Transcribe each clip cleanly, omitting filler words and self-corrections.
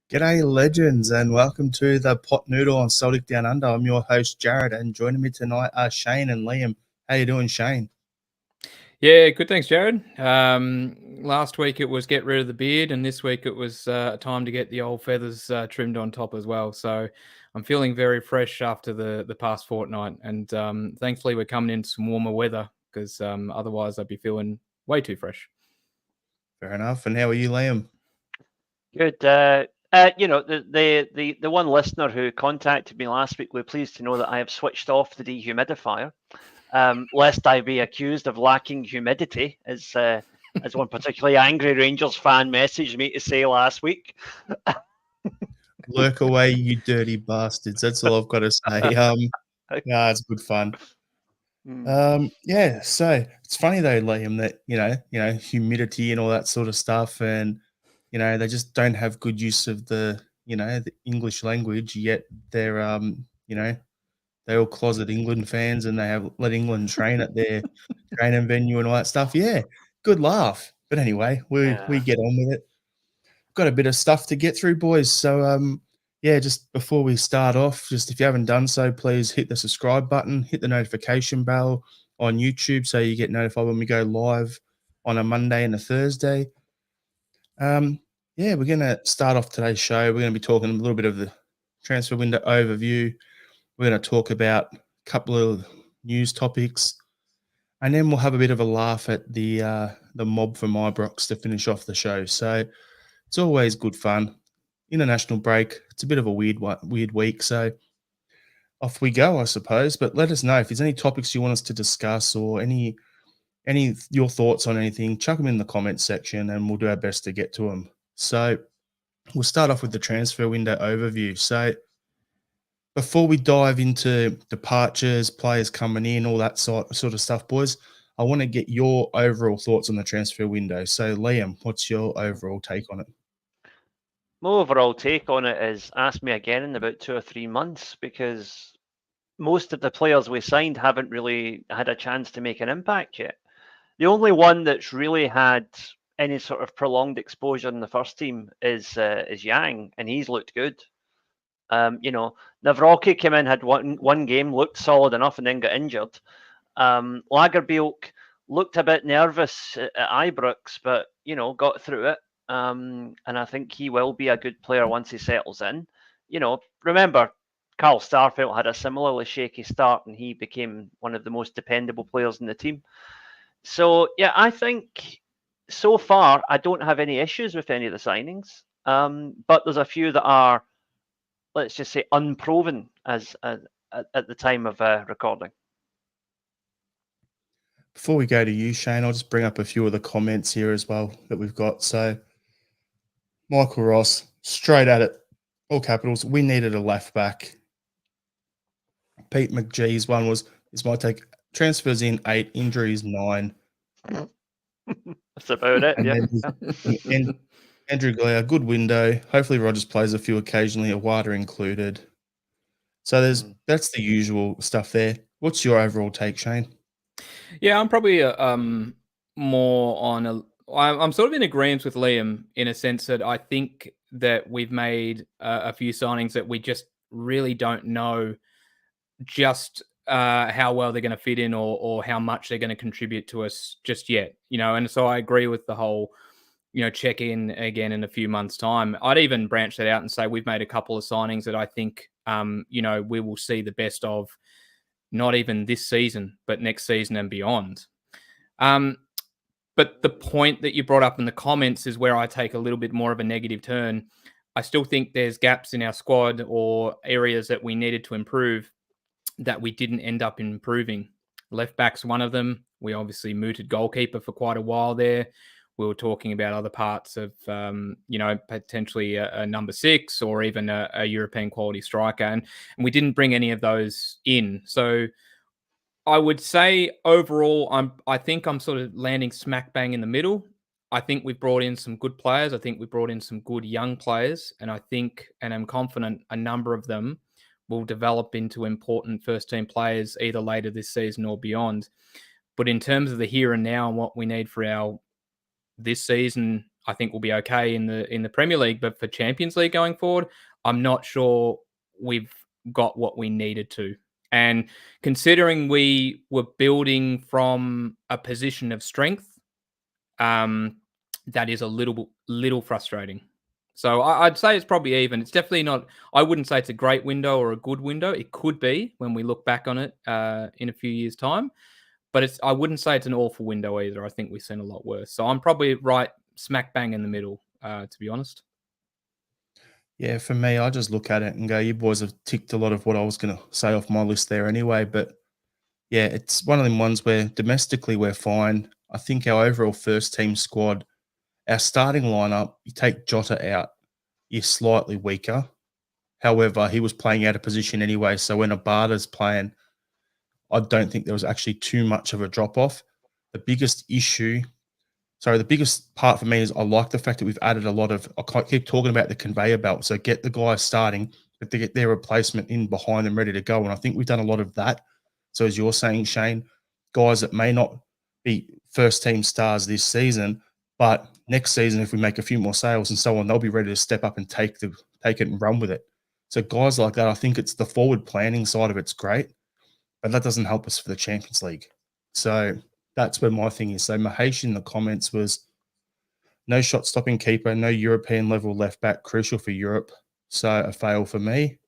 G'day, legends, and welcome to the Pot Noodle on Celtic Down Under. I'm your host, Jared, and joining me tonight are Shane and Liam. How you doing, Shane? Yeah, good. Thanks, Jared. Last week it was get rid of the beard, and this week it was time to get the old feathers trimmed on top as well. So I'm feeling very fresh after the past fortnight, and thankfully we're coming into some warmer weather because otherwise I'd be feeling way too fresh. Fair enough. And how are you, Liam? Good. The one listener who contacted me last week, we're pleased to know that I have switched off the dehumidifier, lest I be accused of lacking humidity, as one particularly angry Rangers fan messaged me to say last week. Lurk away, you dirty bastards. That's all I've got to say. Yeah, it's good fun. Yeah, so it's funny though, Liam, that humidity and all that sort of stuff, and they just don't have good use of the English language, yet they're they're all closet England fans and they have let England train at their training venue and all that stuff. Yeah, good laugh. But anyway, we get on with it. Got a bit of stuff to get through, boys. So yeah, just before we start off, just if you haven't done so, please hit the subscribe button, hit the notification bell on YouTube so you get notified when we go live on a Monday and a Thursday. Yeah, we're gonna start off today's show. We're gonna be talking a little bit of the transfer window overview. We're going to talk about a couple of news topics, and then we'll have a bit of a laugh at the mob from Ibrox to finish off the show. So it's always good fun. International break. It's a bit of a weird week, so off we go, I suppose. But let us know if there's any topics you want us to discuss or any your thoughts on anything. Chuck them in the comments section, and we'll do our best to get to them. So we'll start off with the transfer window overview. So before we dive into departures, players coming in, all that sort of stuff, boys, I want to get your overall thoughts on the transfer window. So, Liam, what's your overall take on it? My overall take on it is ask me again in about 2 or 3 months, because most of the players we signed haven't really had a chance to make an impact yet. The only one that's really had any sort of prolonged exposure in the first team is Yang, and he's looked good. Nawrocki came in, had one game, looked solid enough, and then got injured. Lagerbielke looked a bit nervous at Ibrox, but got through it. And I think he will be a good player once he settles in. Remember, Carl Starfelt had a similarly shaky start, and he became one of the most dependable players in the team. So yeah, I think so far I don't have any issues with any of the signings. But there's a few that are, let's just say, unproven as at the time of recording. Before we go to you, Shane, I'll just bring up a few of the comments here as well that we've got. So, Michael Ross, straight at it, all capitals. We needed a left back. Pete McGee's one is my take. Transfers in 8, injuries 9. That's about it. And Andrew Glare, good window. Hopefully Rogers plays a few occasionally, a wider included. So that's the usual stuff there. What's your overall take, Shane? Yeah, I'm probably more on I'm sort of in agreement with Liam in a sense that I think that we've made a few signings that we just really don't know just how well they're going to fit in or how much they're going to contribute to us just yet, and so I agree with the whole, check in again in a few months' time. I'd even branch that out and say we've made a couple of signings that I think, we will see the best of, not even this season, but next season and beyond. But the point that you brought up in the comments is where I take a little bit more of a negative turn. I still think there's gaps in our squad or areas that we needed to improve that we didn't end up improving. Left back's one of them. We obviously mooted goalkeeper for quite a while there. We were talking about other parts of, potentially a number 6 or even a European quality striker. And we didn't bring any of those in. So I would say overall, I think I'm sort of landing smack bang in the middle. I think we've brought in some good players. I think we brought in some good young players. And I think, and I'm confident, a number of them will develop into important first-team players either later this season or beyond. But in terms of the here and now and what we need for our this season, I think we'll be okay in the Premier League. But for Champions League going forward, I'm not sure we've got what we needed to. And considering we were building from a position of strength, that is a little frustrating. So I'd say it's probably even. It's definitely not. I wouldn't say it's a great window or a good window. It could be when we look back on it in a few years' time. But I wouldn't say it's an awful window either. I think we've seen a lot worse. So I'm probably right smack bang in the middle, to be honest. Yeah, for me, I just look at it and go, you boys have ticked a lot of what I was going to say off my list there anyway. But yeah, it's one of them ones where domestically we're fine. I think our overall first team squad, our starting lineup, you take Jota out, you're slightly weaker. However, he was playing out of position anyway. So when Abada's playing, I don't think there was actually too much of a drop off. The biggest part for me is I like the fact that we've added a lot of, I keep talking about the conveyor belt. So get the guys starting, but they get their replacement in behind them ready to go. And I think we've done a lot of that. So as you're saying, Shane, guys that may not be first team stars this season, but next season, if we make a few more sales and so on, they'll be ready to step up and take it and run with it. So guys like that, I think it's the forward planning side of it's great, but that doesn't help us for the Champions League. So that's where my thing is. So Mahesh in the comments was no shot stopping keeper, no European level left back, crucial for Europe. So a fail for me.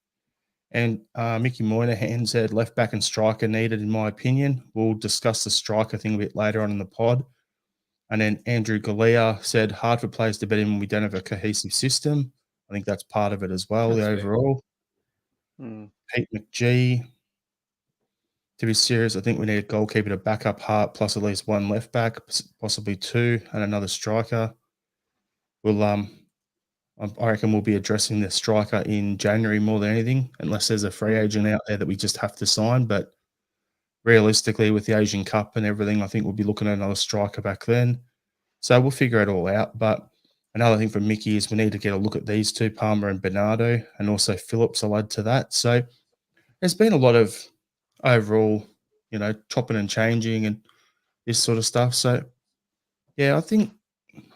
And Mickey Moynihan said left back and striker needed, in my opinion. We'll discuss the striker thing a bit later on in the pod. And then Andrew Galea said hard for players to bet in when we don't have a cohesive system. I think that's part of it as well, the overall. Pete McGee. To be serious, I think we need a goalkeeper to back up Hart plus at least one left back, possibly two, and another striker. We'll I reckon we'll be addressing the striker in January more than anything, unless there's a free agent out there that we just have to sign. But realistically, with the Asian Cup and everything, I think we'll be looking at another striker back then. So we'll figure it all out. But another thing from Mickey is we need to get a look at these two, Palmer and Bernardo, and also Phillips. I'll add to that. So there's been a lot of overall, chopping and changing and this sort of stuff. So, yeah, I think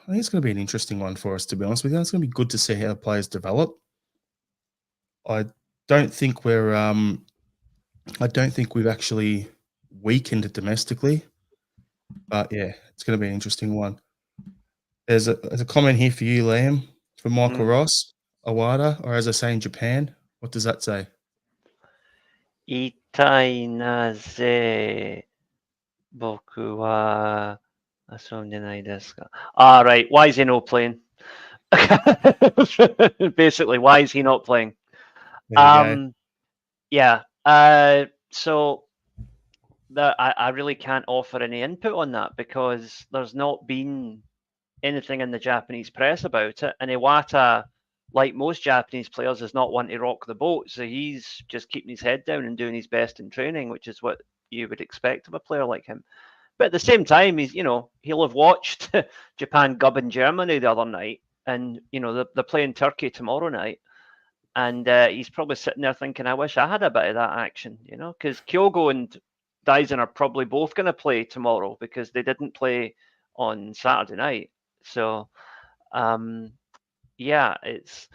it's going to be an interesting one for us, to be honest with you. It's going to be good to see how the players develop. I don't think we've actually weakened it domestically, but yeah, it's going to be an interesting one. There's a comment here for you, Liam, from Michael Ross, Awada, or as I say in Japan. What does that say? Itai naze boku wa asondenai desu ka? Right. Why is he not playing? Basically, why is he not playing? Yeah. So that I really can't offer any input on that because there's not been anything in the Japanese press about it, and Iwata, like most Japanese players, is not one to rock the boat. So he's just keeping his head down and doing his best in training, which is what you would expect of a player like him. But at the same time, he'll have watched Japan gubbing Germany the other night, and they're playing Turkey tomorrow night, and he's probably sitting there thinking, "I wish I had a bit of that action," because Kyogo and Daisen are probably both going to play tomorrow because they didn't play on Saturday night. So, yeah, it's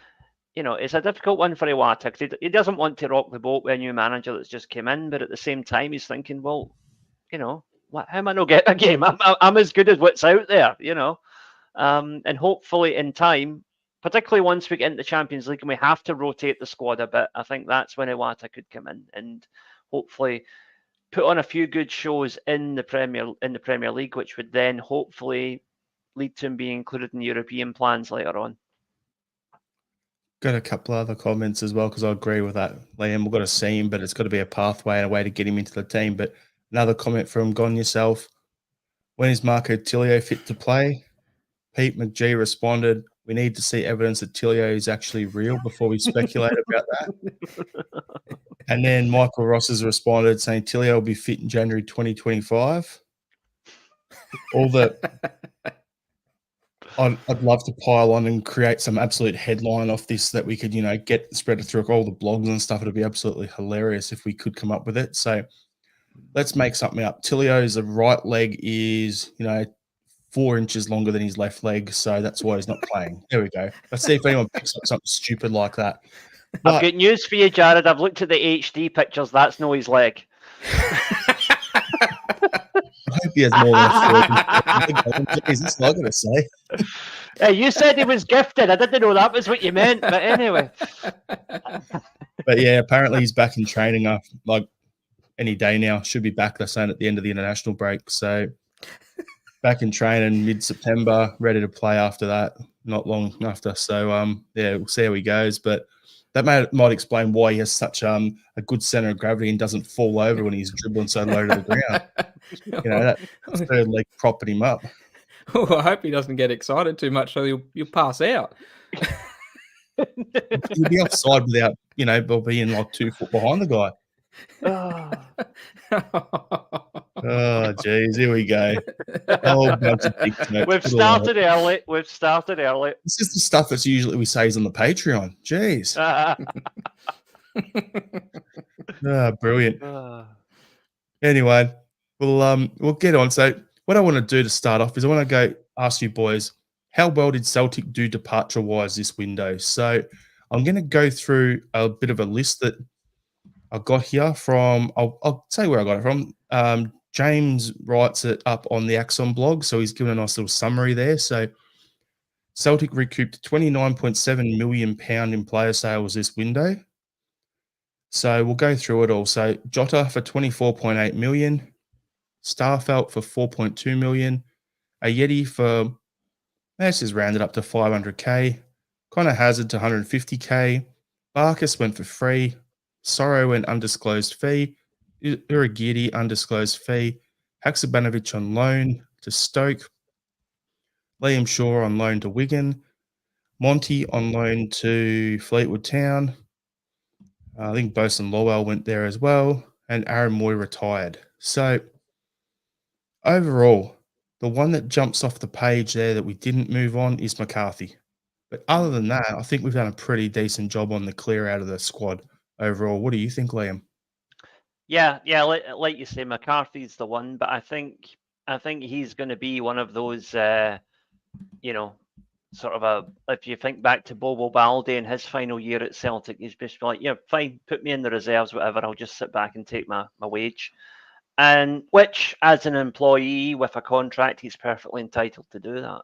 a difficult one for Iwata because he doesn't want to rock the boat with a new manager that's just came in, but at the same time he's thinking, well, how am I not getting a game? I'm as good as what's out there, and hopefully in time, particularly once we get into the Champions League and we have to rotate the squad a bit, I think that's when Iwata could come in and hopefully put on a few good shows in the Premier League, which would then hopefully lead to him being included in the European plans later on. Got a couple of other comments as well because I agree with that, Liam. We've got to see him, but it's got to be a pathway and a way to get him into the team. But another comment from Gone Yourself. When is Marco Tilio fit to play? Pete McGee responded, we need to see evidence that Tilio is actually real before we speculate about that. And then Michael Ross has responded saying Tilio will be fit in January 2025. I'd love to pile on and create some absolute headline off this that we could, get spread it through all the blogs and stuff. It'd be absolutely hilarious if we could come up with it. So let's make something up. Tilio's right leg is, 4 inches longer than his left leg, so that's why he's not playing. There we go. Let's see if anyone picks up something stupid like that. I've got news for you, Jared. I've looked at the HD pictures. That's no his leg. I hope he has more than a 4 inch. That's what I'm going to say. Hey, you said he was gifted. I didn't know that was what you meant, but anyway. But yeah, apparently he's back in training like any day now. Should be back, they're saying, at the end of the international break. So back in training mid-September, ready to play after that, not long after. So yeah, we'll see how he goes. But that might explain why he has such a good center of gravity and doesn't fall over when he's dribbling so low to the ground. You know, that third leg propping him up. Oh, I hope he doesn't get excited too much, so you'll pass out. He'll be offside without, being like 2 foot behind the guy. Oh, geez, here we go. We've started early. This is the stuff that's usually we say is on the Patreon. Jeez. Brilliant. Anyway, we'll get on. So what I want to do to start off is I want to go ask you boys, how well did Celtic do departure-wise this window? So I'm going to go through a bit of a list that I got here from, I'll say where I got it from. James writes it up on the Axon blog, so he's given a nice little summary there. So Celtic recouped £29.7 million in player sales this window. So we'll go through it all. So Jota for 24.8 million, Starfelt for 4.2 million, Ayeti for, this is rounded up to 500k, Connor Hazard to 150k, Barkas went for free, Sorrow went undisclosed fee, Uragiri undisclosed fee, Haksabanovic on loan to Stoke, Liam Shaw on loan to Wigan, Monty on loan to Fleetwood Town. I think Bosun Lowell went there as well, and Aaron Moy retired. So overall, the one that jumps off the page there that we didn't move on is McCarthy. But other than that, I think we've done a pretty decent job on the clear out of the squad overall. What do you think, Liam? Yeah, like you say, McCarthy's the one, but I think he's going to be one of those, sort of if you think back to Bobo Balde in his final year at Celtic, he's just like, yeah, fine, put me in the reserves, whatever, I'll just sit back and take my wage. And which, as an employee with a contract, he's perfectly entitled to do that.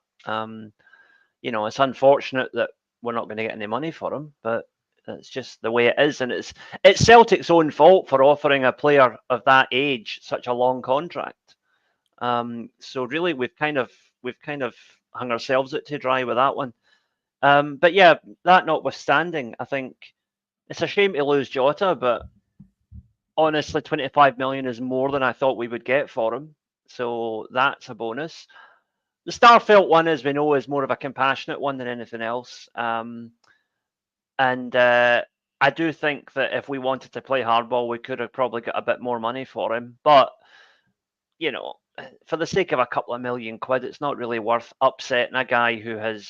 It's unfortunate that we're not going to get any money for him, but it's just the way it is, and it's Celtic's own fault for offering a player of that age such a long contract. So really, we've kind of hung ourselves out to dry with that one. But yeah, that notwithstanding, I think it's a shame to lose Jota, but honestly, 25 million is more than I thought we would get for him. So that's a bonus. The Starfelt one, as we know, is more of a compassionate one than anything else. And I do think that if we wanted to play hardball, we could have probably got a bit more money for him. But, for the sake of a couple of million quid, it's not really worth upsetting a guy who has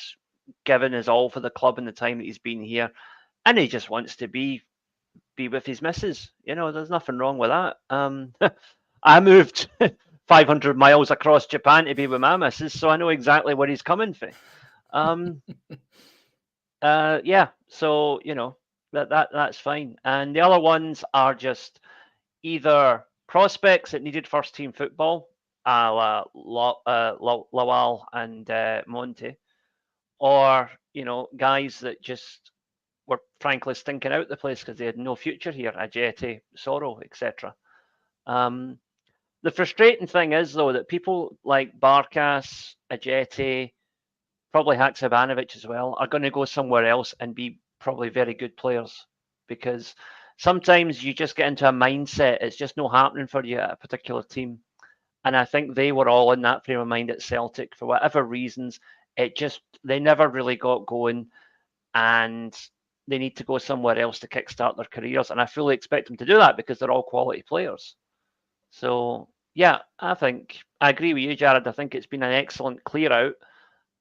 given his all for the club in the time that he's been here. And he just wants to be with his missus. There's nothing wrong with that. I moved 500 miles across Japan to be with my missus, so I know exactly where he's coming from. Yeah, so that's fine. And the other ones are just either prospects that needed first team football, Lawal and Monte, or guys that just were frankly stinking out the place because they had no future here. Ajeti, Sorrow, etc. The frustrating thing is, though, that people like Barkas, Ajeti, probably Haksabanovic as well, are going to go somewhere else and be probably very good players, because sometimes you just get into a mindset, it's just not happening for you at a particular team. And I think they were all in that frame of mind at Celtic for whatever reasons. They never really got going, and they need to go somewhere else to kickstart their careers. And I fully expect them to do that because they're all quality players. So yeah, I agree with you, Jared. I think it's been an excellent clear out.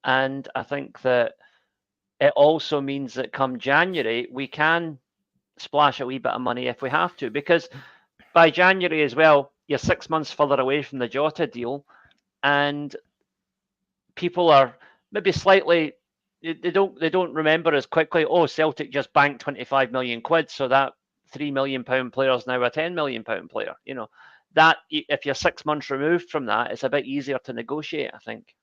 And I think that it also means that come January, we can splash a wee bit of money if we have to, because by January as well, you're 6 months further away from the Jota deal. And people are maybe slightly, they don't remember as quickly. Oh, Celtic just banked 25 million quid, so that £3 million player is now a £10 million player. You know, that if you're 6 months removed from that, it's a bit easier to negotiate, I think.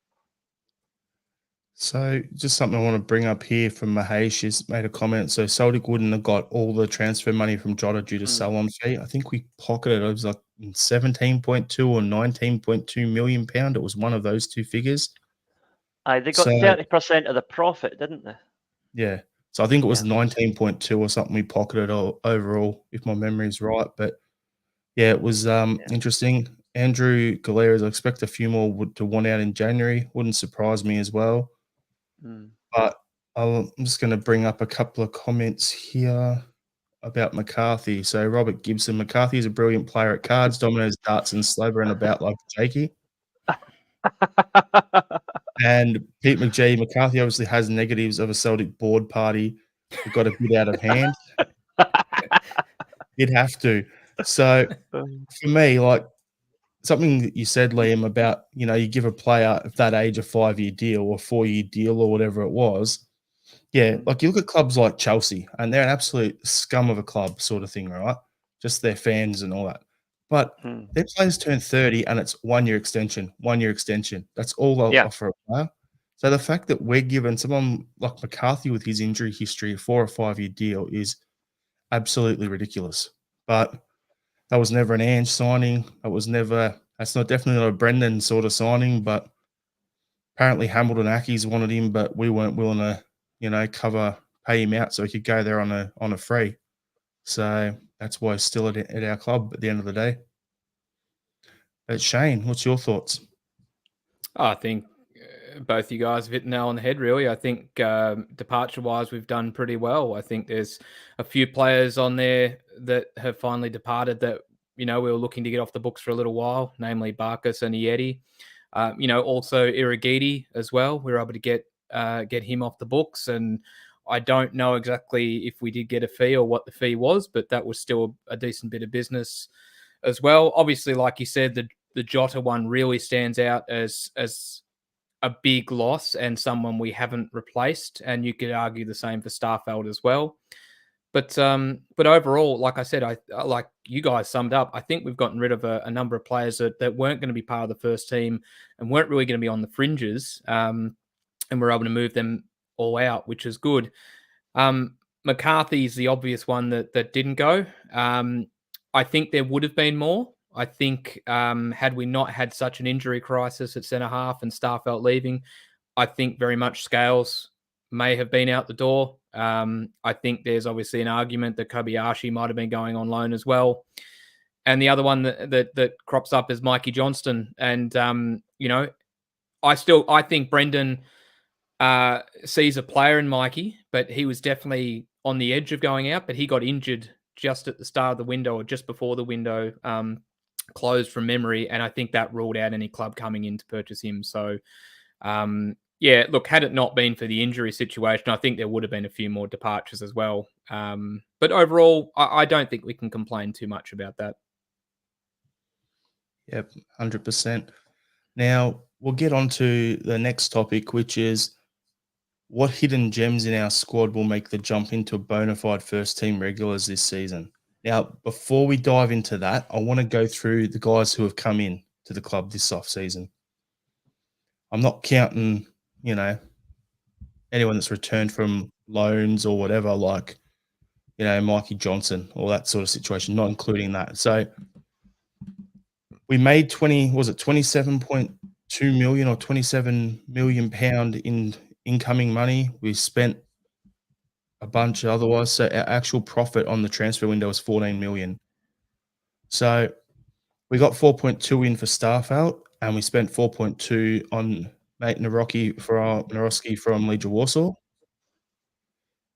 So just something I want to bring up here from Mahesh. He's made a comment. So Celtic wouldn't have got all the transfer money from Jota due to sell-on fee. I think we pocketed, it was like 17.2 or 19.2 million pound. It was one of those two figures. They got 30% of the profit, didn't they? Yeah. So I think it was 19.2 or something we pocketed overall, if my memory is right. But yeah, it was interesting. Andrew Galera's, I expect a few more to want out in January. Wouldn't surprise me as well. But I'm just going to bring up a couple of comments here about McCarthy. So Robert Gibson, McCarthy is a brilliant player at cards, dominoes, darts, and slobbering about like a jakey. And Pete McGee, McCarthy obviously has negatives of a Celtic board party that got a bit out of hand. You'd have to. So for me, like something that you said, Liam, about, you know, you give a player of that age a 5-year deal or 4-year deal or whatever it was. Yeah, like you look at clubs like Chelsea, and they're an absolute scum of a club sort of thing, right? Just their fans and all that. But their players turn 30 and it's 1-year extension, 1-year extension. That's all they'll offer a player. So the fact that we're given someone like McCarthy with his injury history a 4 or 5-year deal is absolutely ridiculous. But that was never an Ange signing. That's not definitely not a Brendan sort of signing, but apparently Hamilton Accies wanted him, but we weren't willing to, you know, pay him out so he could go there on a free. So that's why he's still at our club at the end of the day. But Shane, what's your thoughts? I think both you guys have hit the nail on the head, really. I think departure-wise, we've done pretty well. I think there's a few players on there that have finally departed that, you know, we were looking to get off the books for a little while, namely Barkas and Yeti. You know, also Irigidi as well. We were able to get him off the books, and I don't know exactly if we did get a fee or what the fee was, but that was still a decent bit of business as well. Obviously, like you said, the Jota one really stands out as a big loss and someone we haven't replaced, and you could argue the same for Starfelt as well. But overall, like I said, I like you guys summed up, I think we've gotten rid of a number of players that weren't going to be part of the first team and weren't really going to be on the fringes, and we're able to move them all out, which is good. McCarthy's the obvious one that didn't go. I think there would have been more. I think had we not had such an injury crisis at centre half and Starfelt leaving, I think very much Scales may have been out the door. I think there's obviously an argument that Kobayashi might have been going on loan as well. And the other one that crops up is Mikey Johnston. And, you know, I think Brendan sees a player in Mikey, but he was definitely on the edge of going out, but he got injured just at the start of the window or just before the window closed from memory. And I think that ruled out any club coming in to purchase him. So, yeah, look, had it not been for the injury situation, I think there would have been a few more departures as well. But overall, I don't think we can complain too much about that. Yep, 100%. Now, we'll get on to the next topic, which is what hidden gems in our squad will make the jump into bona fide first-team regulars this season. Now, before we dive into that, I want to go through the guys who have come in to the club this off-season. I'm not counting, you know, anyone that's returned from loans or whatever, like, you know, Mikey Johnson or that sort of situation, not including that. So we made 27.2 million or 27 million pound in incoming money. We spent a bunch otherwise. So our actual profit on the transfer window was 14 million. So we got 4.2 in for Starfelt, and we spent 4.2 on Nate Naroski from Legia Warsaw.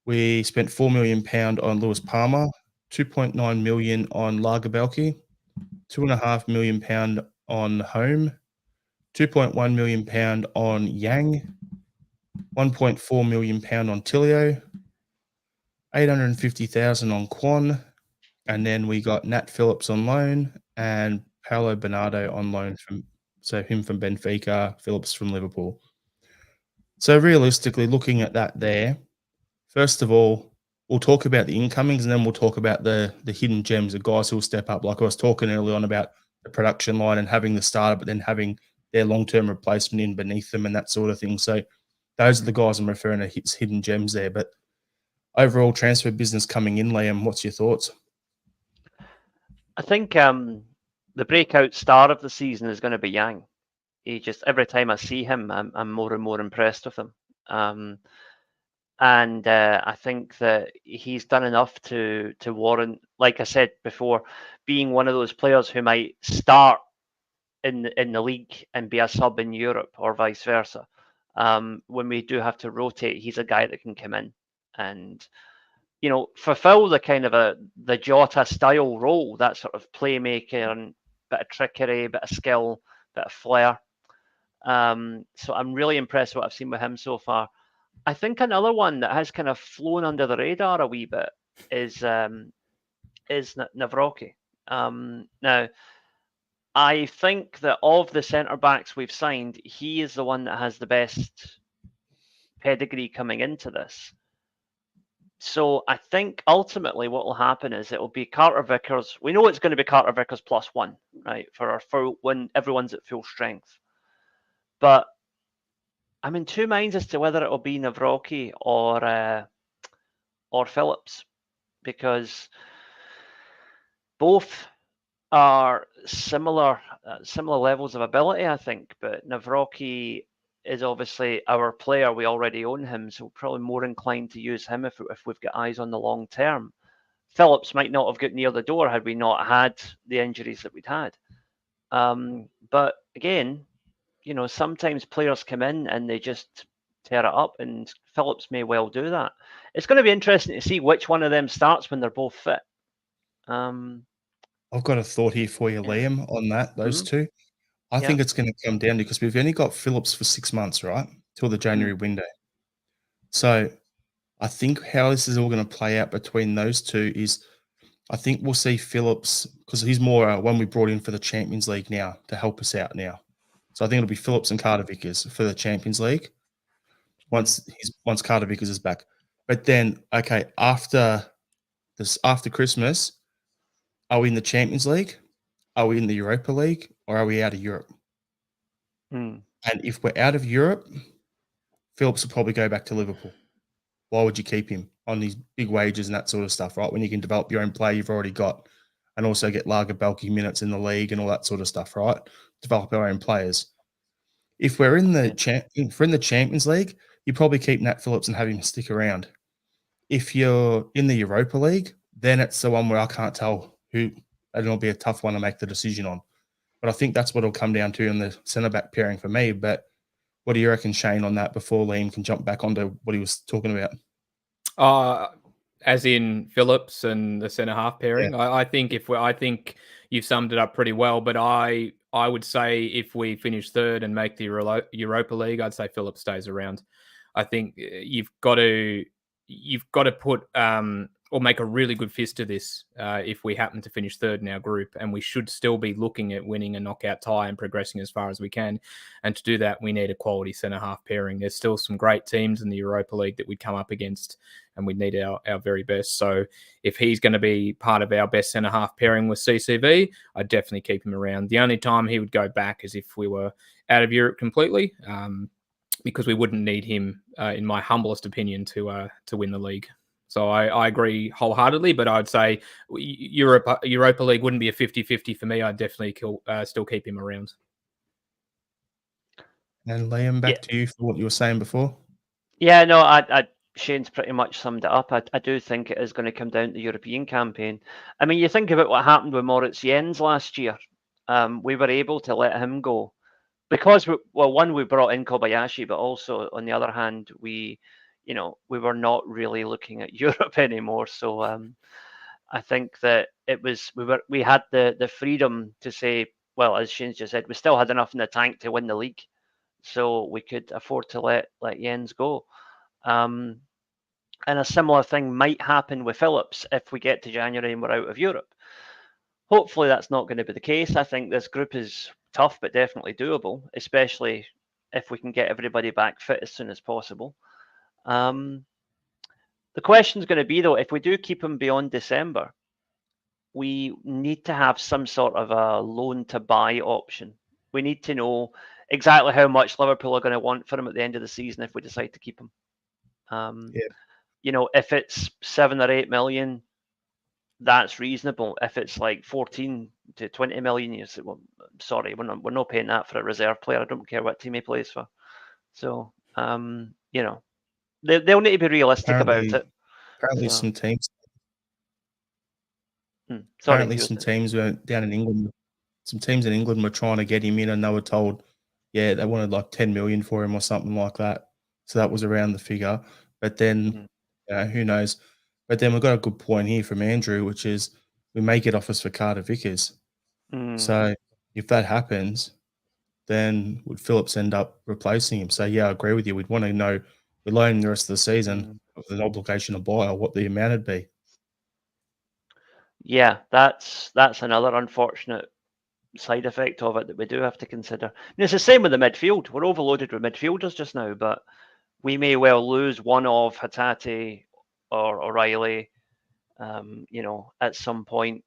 We spent £4 million on Lewis Palmer, 2.9 million on Lagerbelke, £2.5 million on Home, £2.1 million on Yang, £1.4 million on Tilio, 850,000 on Quan, and then we got Nat Phillips on loan and Paolo Bernardo on loan from Benfica, Phillips from Liverpool. So realistically, looking at that there, first of all, we'll talk about the incomings and then we'll talk about the hidden gems, the guys who will step up. Like I was talking early on about the production line and having the starter, but then having their long-term replacement in beneath them and that sort of thing. So those are the guys I'm referring to as hidden gems there. But overall transfer business coming in, Liam, what's your thoughts? I think the breakout star of the season is going to be Yang. He just, every time I see him, I'm more and more impressed with him. And I think that he's done enough to warrant, like I said before, being one of those players who might start in the league and be a sub in Europe or vice versa. When we do have to rotate, he's a guy that can come in and, you know, fulfill the kind of the Jota style role, that sort of playmaker and bit of trickery, bit of skill, bit of flair. So I'm really impressed with what I've seen with him so far. I think another one that has kind of flown under the radar a wee bit is Navrocki. Now, I think that of the centre backs we've signed, he is the one that has the best pedigree coming into this. So I think ultimately what will happen is it will be Carter Vickers. We know it's going to be Carter Vickers +1, right, for our full when everyone's at full strength. But I'm in two minds as to whether it will be Navrocki or Phillips, because both are similar levels of ability, I think. But Navrocki is obviously our player. We already own him, so probably more inclined to use him if we've got eyes on the long term. Phillips might not have got near the door had we not had the injuries that we'd had. But again, you know, sometimes players come in and they just tear it up, and Phillips may well do that. It's going to be interesting to see which one of them starts when they're both fit. I've got a thought here for you, Liam, on that, those two. I Yeah. think it's going to come down to, because we've only got Phillips for 6 months, right? Till the January window. So I think how this is all going to play out between those two is I think we'll see Phillips, because he's more one we brought in for the Champions League now to help us out now. So I think it'll be Phillips and Carter Vickers for the Champions League once Carter Vickers is back. But then, okay, after Christmas, are we in the Champions League? Are we in the Europa League? Or are we out of Europe? And if we're out of Europe, Phillips will probably go back to Liverpool. Why would you keep him on these big wages and that sort of stuff, right? When you can develop your own play you've already got and also get Lager bulky minutes in the league and all that sort of stuff, right? Develop our own players. If we're in the Champions League, you probably keep Nat Phillips and have him stick around. If you're in the Europa League, then it's the one where I can't tell who, and it'll be a tough one to make the decision on. But I think that's what it'll come down to in the centre-back pairing for me. But what do you reckon, Shane, on that before Liam can jump back onto what he was talking about? As in Phillips and the centre half pairing, Yeah. I think I think you've summed it up pretty well. But I would say if we finish third and make the Europa League, I'd say Phillips stays around. I think you've got to put or make a really good fist of this if we happen to finish third in our group, and we should still be looking at winning a knockout tie and progressing as far as we can. And to do that, we need a quality centre half pairing. There's still some great teams in the Europa League that we'd come up against, and we need our very best. So if he's going to be part of our best centre half pairing with CCV, I'd definitely keep him around. The only time he would go back is if we were out of Europe completely, because we wouldn't need him, in my humblest opinion, to win the league. So I agree wholeheartedly, but I'd say Europa League wouldn't be a 50-50 for me. I'd definitely still keep him around. And Liam, back to you for what you were saying before. Yeah, no, Shane's pretty much summed it up. I do think it is going to come down to the European campaign. I mean, you think about what happened with Moritz Jens last year. We were able to let him go because, one, we brought in Kobayashi, but also, on the other hand, we were not really looking at Europe anymore. So I think that we had the freedom to say, well, as Shane's just said, we still had enough in the tank to win the league, so we could afford to let Jens go. And a similar thing might happen with Phillips if we get to January and we're out of Europe. Hopefully that's not going to be the case. I think this group is tough, but definitely doable, especially if we can get everybody back fit as soon as possible. The question's going to be, though, if we do keep him beyond December, we need to have some sort of a loan to buy option. We need to know exactly how much Liverpool are going to want for him at the end of the season if we decide to keep him. If it's 7 or 8 million, that's reasonable. If it's like 14 to 20 million, you say, well, sorry, we're not paying that for a reserve player. I don't care what team he plays for. So, they'll need to be realistic about it. Apparently, some teams. Sorry, some teams were down in England. Some teams in England were trying to get him in, and they were told, they wanted like 10 million for him or something like that. So that was around the figure. But then, who knows? But then we've got a good point here from Andrew, which is we may get offers for Carter Vickers. So if that happens, then would Phillips end up replacing him? So yeah, I agree with you. We'd want to know, we loan him the rest of the season with an obligation to buy, or what the amount would be. Yeah, that's another unfortunate side effect of it that we do have to consider. It's the same with the midfield. We're overloaded with midfielders just now, but we may well lose one of Hatate or O'Reilly, at some point,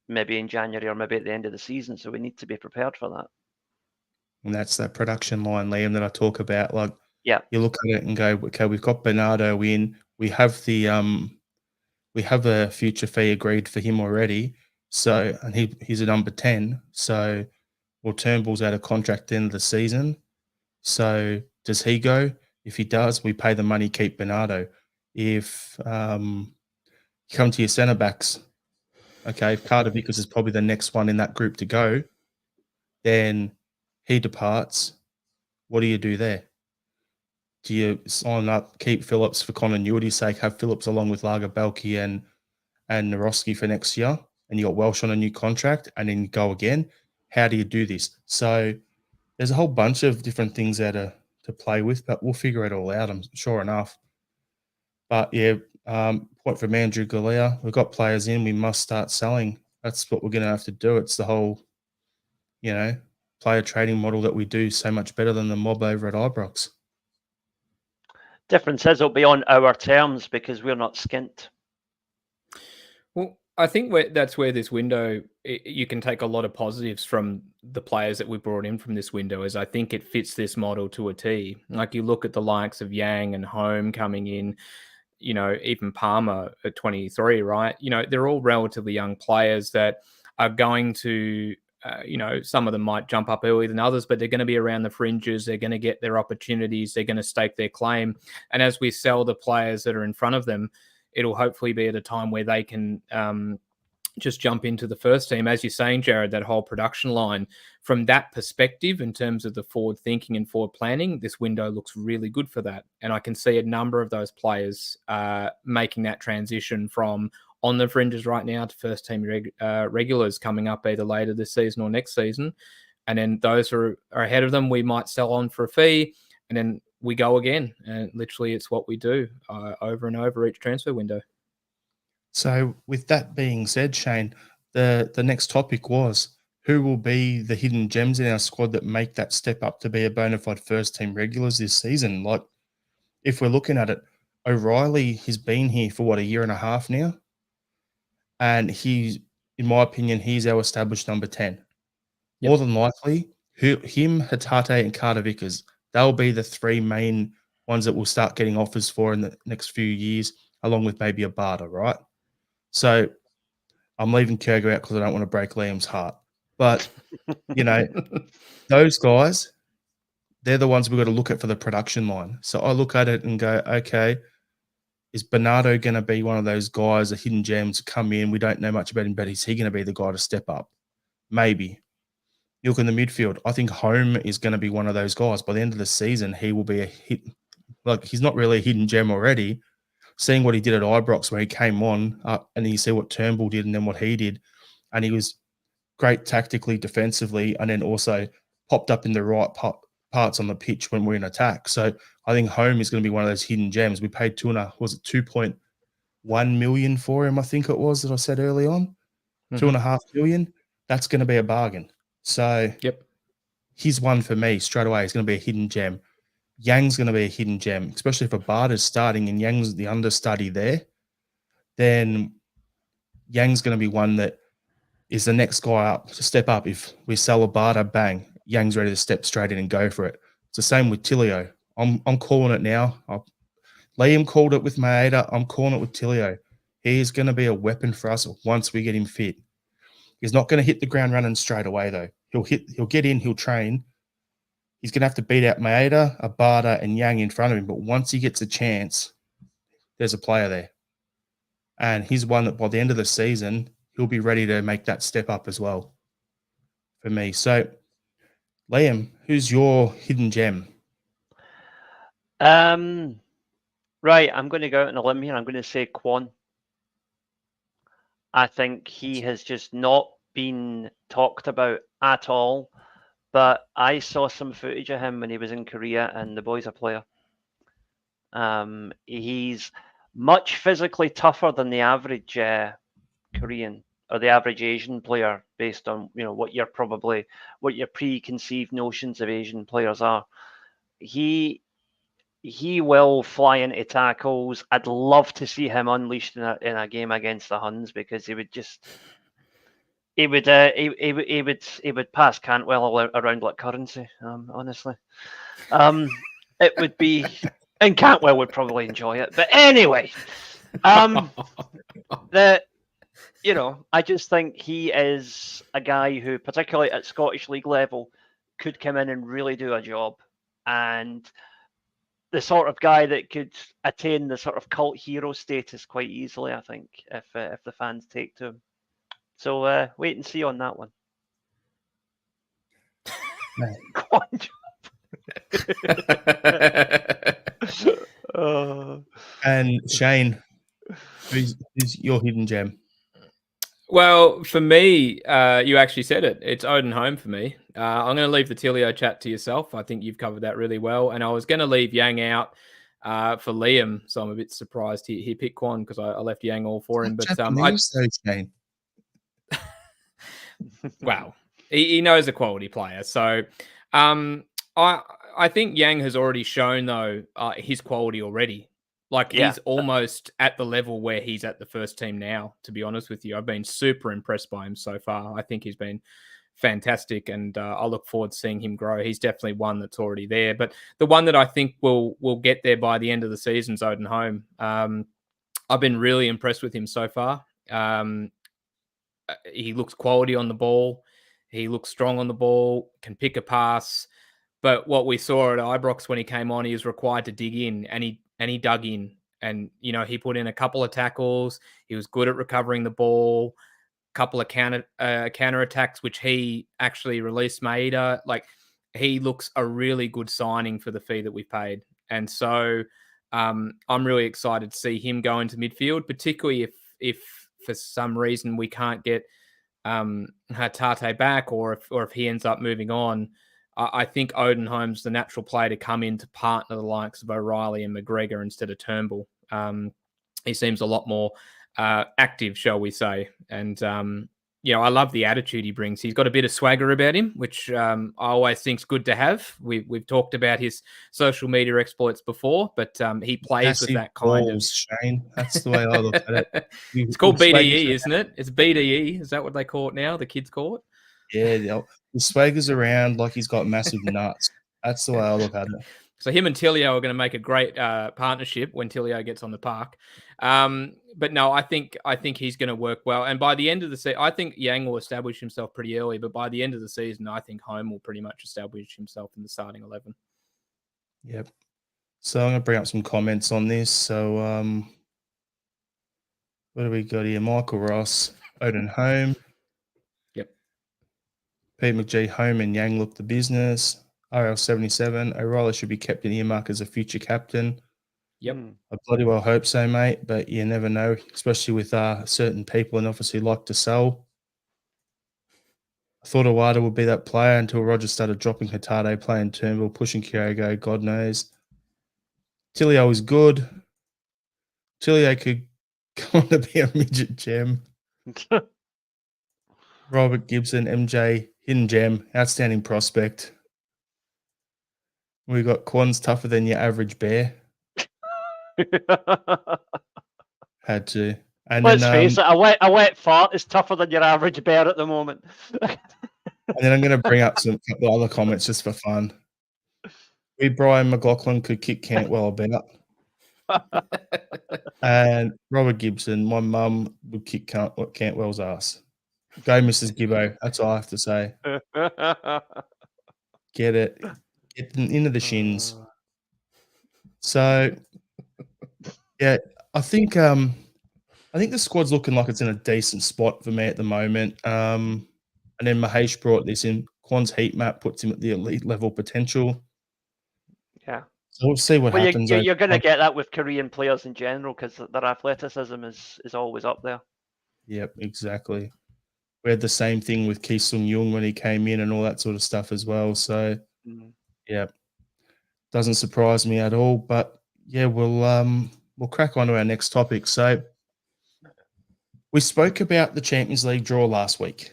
maybe in January or maybe at the end of the season. So we need to be prepared for that. And that's that production line, Liam, that I talk about. Like, yeah, you look at it and go, okay, we've got Bernardo in. We have we have a future fee agreed for him already. So, and he's a number 10. So, Turnbull's out of contract at the end of the season. So, does he go? If he does, we pay the money, keep Bernardo. If you come to your centre backs, okay, if Carter Vickers is probably the next one in that group to go, then he departs. What do you do there? Do you sign up, keep Phillips for continuity's sake, have Phillips along with Lagerbalke and Naroski for next year, and you got Welsh on a new contract, and then you go again? How do you do this? So there's a whole bunch of different things there to play with, but we'll figure it all out, I'm sure enough. But yeah, point from Andrew Galea, we've got players in, we must start selling. That's what we're going to have to do. It's the whole, player trading model that we do so much better than the mob over at Ibrox. Difference is it'll be on our terms because we're not skint. Well, I think that's where this window, you can take a lot of positives from the players that we brought in from this window, is I think it fits this model to a T. Like, you look at the likes of Yang and Home coming in, even Palmer at 23, right? They're all relatively young players that are going to, some of them might jump up earlier than others, but they're going to be around the fringes. They're going to get their opportunities. They're going to stake their claim. And as we sell the players that are in front of them, it'll hopefully be at a time where they can just jump into the first team. As you're saying, Jared, that whole production line, from that perspective, in terms of the forward thinking and forward planning, this window looks really good for that. And I can see a number of those players making that transition from on the fringes right now to first team regulars coming up either later this season or next season. And then those who are ahead of them, we might sell on for a fee, and then we go again. And literally it's what we do over and over each transfer window. So with that being said, Shane, the next topic was, who will be the hidden gems in our squad that make that step up to be a bona fide first team regulars this season? Like, if we're looking at it, O'Reilly has been here for, a year and a half now? And in my opinion, he's our established number 10. Yep. More than likely, him, Hatate, and Carter Vickers, they'll be the three main ones that we'll start getting offers for in the next few years, along with maybe a Barter, right? So I'm leaving Kurger out because I don't want to break Liam's heart. But, those guys, they're the ones we've got to look at for the production line. So I look at it and go, okay, is Bernardo going to be one of those guys, the hidden gems, come in? We don't know much about him, but is he going to be the guy to step up? Maybe. You look in the midfield, I think Home is going to be one of those guys. By the end of the season, he will be a hit. Like, he's not really a hidden gem already. Seeing what he did at Ibrox, where he came on, and you see what Turnbull did and then what he did, and he was great tactically, defensively, and then also popped up in the right parts on the pitch when we're in attack. So I think Home is going to be one of those hidden gems. We paid 2.1 million for him, I think it was, that I said early on. 2.5 million. That's going to be a bargain. So yep. he's one for me straight away. He's going to be a hidden gem. Yang's going to be a hidden gem, especially if Abada's starting and Yang's the understudy there. Then Yang's going to be one that is the next guy up to step up. If we sell Abada, bang, Yang's ready to step straight in and go for it. It's the same with Tilio. I'm calling it now. Liam called it with Maeda. I'm calling it with Tilio. He is going to be a weapon for us once we get him fit. He's not going to hit the ground running straight away though. He'll get in. He'll train. He's going to have to beat out Maeda, Abada, and Yang in front of him. But once he gets a chance, there's a player there, and he's one that by the end of the season he'll be ready to make that step up as well. For me, so Liam, who's your hidden gem? Right, I'm going to go out on a limb here. I'm going to say Kwon. I think he has just not been talked about at all. But I saw some footage of him when he was in Korea, and the boy's a player. He's much physically tougher than the average Korean or the average Asian player, based on what your preconceived notions of Asian players are. He will fly into tackles. I'd love to see him unleashed in a game against the Huns, because he would pass Cantwell around like currency. Honestly, it would be, and Cantwell would probably enjoy it. But anyway, I just think he is a guy who, particularly at Scottish League level, could come in and really do a job, and the sort of guy that could attain the sort of cult hero status quite easily, I think, if the fans take to him. So wait and see on that one. And Shane, who's your hidden gem? Well, for me, you actually said it. It's Odin Home for me. I'm going to leave the Tilio chat to yourself. I think you've covered that really well. And I was going to leave Yang out for Liam, so I'm a bit surprised he picked Kwon, because I left Yang all for him. But Shane. Wow, he knows a quality player. So I think Yang has already shown, though, his quality already. Like, he's almost at the level where he's at the first team now, to be honest with you. I've been super impressed by him so far. I think he's been fantastic, and I look forward to seeing him grow. He's definitely one that's already there. But the one that I think will get there by the end of the season is Odin Home. I've been really impressed with him so far. He looks quality on the ball. He looks strong on the ball, can pick a pass. But what we saw at Ibrox when he came on, he was required to dig in, and he dug in, and he put in a couple of tackles. He was good at recovering the ball, a couple of counter attacks, which he actually released Maeda. Like, he looks a really good signing for the fee that we paid, and so I'm really excited to see him go into midfield, particularly if for some reason we can't get Hatate back, or if he ends up moving on. I think Odin Holmes the natural player to come in to partner the likes of O'Reilly and McGregor instead of Turnbull. He seems a lot more active, shall we say. And, I love the attitude he brings. He's got a bit of swagger about him, which I always think's good to have. We've talked about his social media exploits before, but he plays Massive with that kind of... Shane. That's the way I look at it. It's called BDE, isn't it? It's BDE. Is that what they call it now? The kids call it? Yeah, the swaggers around like he's got massive nuts. That's the way I look at it. So him and Tilio are going to make a great partnership when Tilio gets on the park. But no, I think he's going to work well. And by the end of the season, I think Yang will establish himself pretty early. But by the end of the season, I think Home will pretty much establish himself in the starting 11. Yep. So I'm going to bring up some comments on this. So what do we got here? Michael Ross, Odin Home. Pete McGee, Home and Yang look the business. RL77, O'Reilly should be kept in earmark as a future captain. Yep. I bloody well hope so, mate, but you never know, especially with certain people and obviously like to sell. I thought Awada would be that player until Roger started dropping Hatate, playing Turnbull, pushing Kyogo, God knows. Tilio is good. Tilio could go on to be a midget gem. Robert Gibson, MJ, hidden gem, outstanding prospect. We got Quan's tougher than your average bear. Had to. And Let's then face it, a wet fart is tougher than your average bear at the moment. I'm going to bring up some couple other comments just for fun. Brian McLaughlin could kick Cantwell about. And Robert Gibson, my mum would kick Cantwell's ass. Go, Mrs. Gibbo. That's all I have to say. Get it. Get them into the shins. So, yeah, I think the squad's looking like it's in a decent spot for me at the moment. And then Mahesh brought this in. Quan's heat map puts him at the elite level potential. Yeah. So we'll see what Well, happens. you're going to get that with Korean players in general because their athleticism is always up there. Yep, exactly. We had the same thing with Ki Sung Young when he came in and all that sort of stuff as well. So, yeah, doesn't surprise me at all. But yeah, we'll crack on to our next topic. So, we spoke about the Champions League draw last week.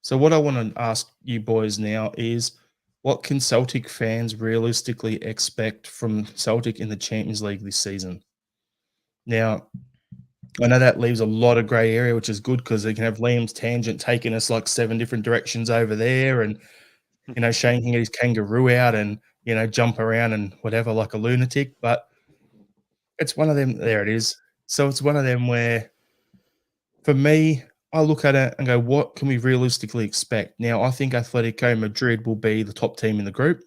So, what I want to ask you boys now is, what can Celtic fans realistically expect from Celtic in the Champions League this season? Now, I know that leaves a lot of grey area, which is good because they can have Liam's tangent taking us like 7 different directions over there, and Shane can get his kangaroo out and jump around and whatever like a lunatic. But it's one of them. There it is. So it's one of them where, for me, I look at it and go, what can we realistically expect? Now, I think Atletico Madrid will be the top team in the group.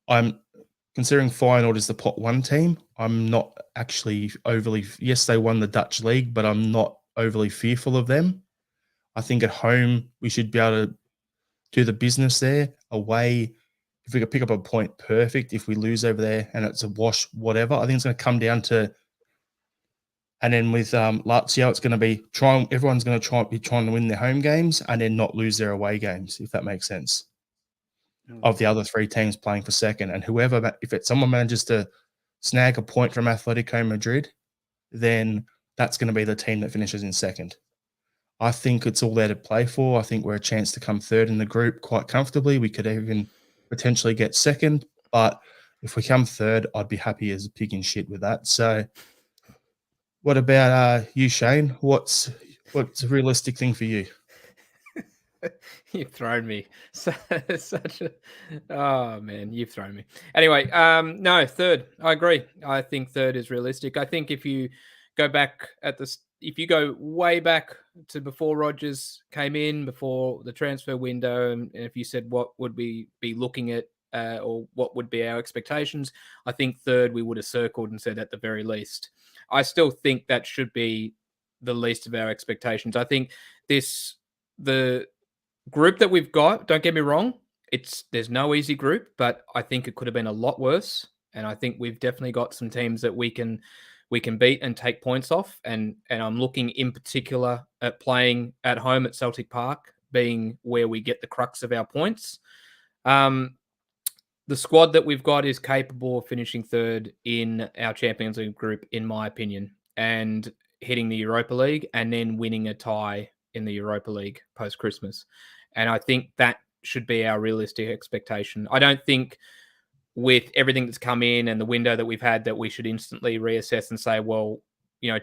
I'm considering Feyenoord is the pot 1 team. I'm not actually overly. Yes, they won the Dutch league, but I'm not overly fearful of them. I think at home we should be able to do the business there. Away, if we could pick up a point, perfect. If we lose over there and it's a wash, whatever, I think it's going to come down to. And then with Lazio, it's going to be everyone's going to be trying to win their home games and then not lose their away games, if that makes sense. Of the other 3 teams playing for second, and if someone manages to snag a point from Atletico Madrid, then that's going to be the team that finishes in second. I think it's all there to play for. I think we're a chance to come third in the group quite comfortably. We could even potentially get second, but if we come third, I'd be happy as a pig in shit with that. So, what about you, Shane? What's a realistic thing for you? You've thrown me. Oh man, you've thrown me. Anyway, no, third. I agree. I think third is realistic. I think if you go back if you go way back to before Rodgers came in, before the transfer window, and if you said what would we be looking at, or what would be our expectations, I think third we would have circled and said at the very least. I still think that should be the least of our expectations. I think the group that we've got, don't get me wrong, there's no easy group, but I think it could have been a lot worse. And I think we've definitely got some teams that we can beat and take points off. And I'm looking in particular at playing at home at Celtic Park being where we get the crux of our points. The squad that we've got is capable of finishing third in our Champions League group, in my opinion, and hitting the Europa League and then winning a tie in the Europa League post-Christmas. And I think that should be our realistic expectation. I don't think with everything that's come in and the window that we've had that we should instantly reassess and say, well,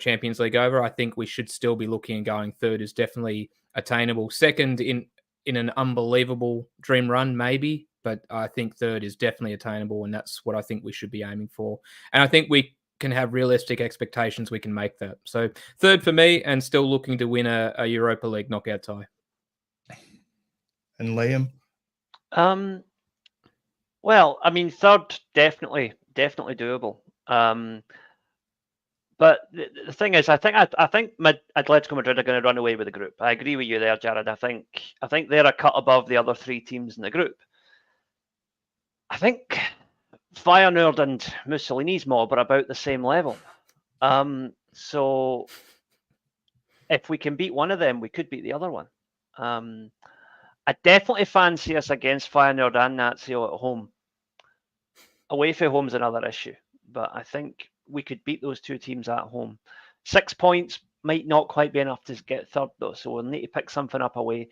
Champions League over. I think we should still be looking and going third is definitely attainable. Second in an unbelievable dream run, maybe, but I think third is definitely attainable, and that's what I think we should be aiming for. And I think we can have realistic expectations we can make that. So third for me, and still looking to win a Europa League knockout tie. And Liam? Well, I mean, third, definitely doable. But the thing is, I think Atletico Madrid are going to run away with the group. I agree with you there, Jared. I think they're a cut above the other 3 teams in the group. I think Feyenoord and Mussolini's mob are about the same level. So if we can beat one of them, we could beat the other one. I definitely fancy us against Feyenoord and Lazio at home. Away from home is another issue, but I think we could beat those 2 teams at home. 6 points might not quite be enough to get third, though, so we'll need to pick something up away.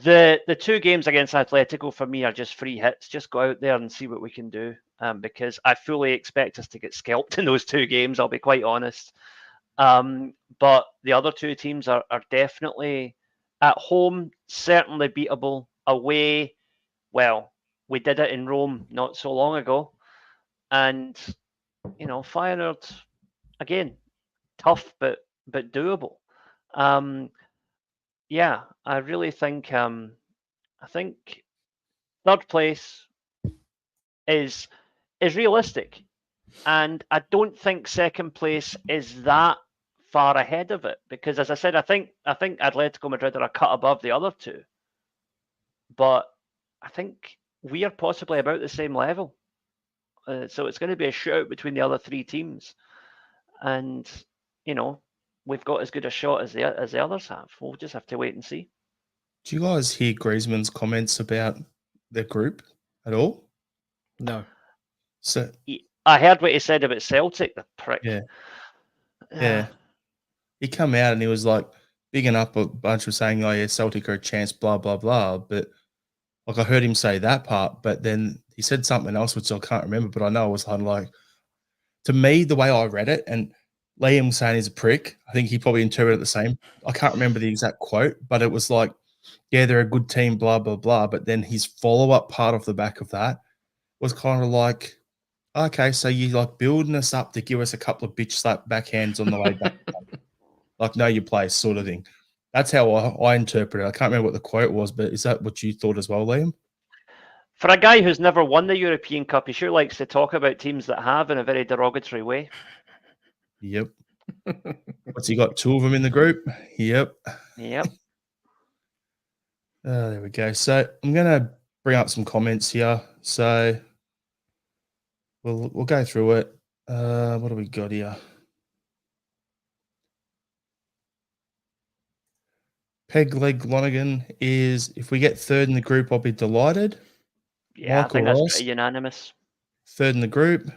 The two games against Atletico for me are just free hits. Just go out there and see what we can do, because I fully expect us to get scalped in those two games. I'll be quite honest. But the other two teams are definitely at home, certainly beatable. Away, well, we did it in Rome not so long ago, and Feyenoord again, tough but doable. Yeah, I really think I think third place is realistic, and I don't think second place is that far ahead of it, because, as I said, I think Atletico Madrid are a cut above the other two, but I think we are possibly about the same level. So it's going to be a shootout between the other three teams, and we've got as good a shot as the others have. We'll just have to wait and see. Do you guys hear Griezmann's comments about their group at all? No. So I heard what he said about Celtic, the prick. Yeah. He come out and he was like bigging up a bunch of saying, "Oh yeah, Celtic are a chance," blah blah blah. But like I heard him say that part, but then he said something else which I can't remember. But I know it was kind of like, to me, the way I read it, and Liam saying he's a prick, I think he probably interpreted it the same. I can't remember the exact quote, but it was like, yeah, they're a good team, blah blah blah. But then his follow up part off the back of that was kind of like, okay, so you like building us up to give us a couple of bitch slap backhands on the way back, like know your place sort of thing. That's how I interpret it. I can't remember what the quote was, but is that what you thought as well, Liam? For a guy who's never won the European Cup, he sure likes to talk about teams that have in a very derogatory way. Yep. What's he got? 2 of them in the group? Yep. Yep. There we go. So I'm going to bring up some comments here. So we'll go through it. What do we got here? Peg Leg Lonergan is, if we get third in the group, I'll be delighted. Yeah, Michael I think that's Ross, pretty unanimous. third in the group.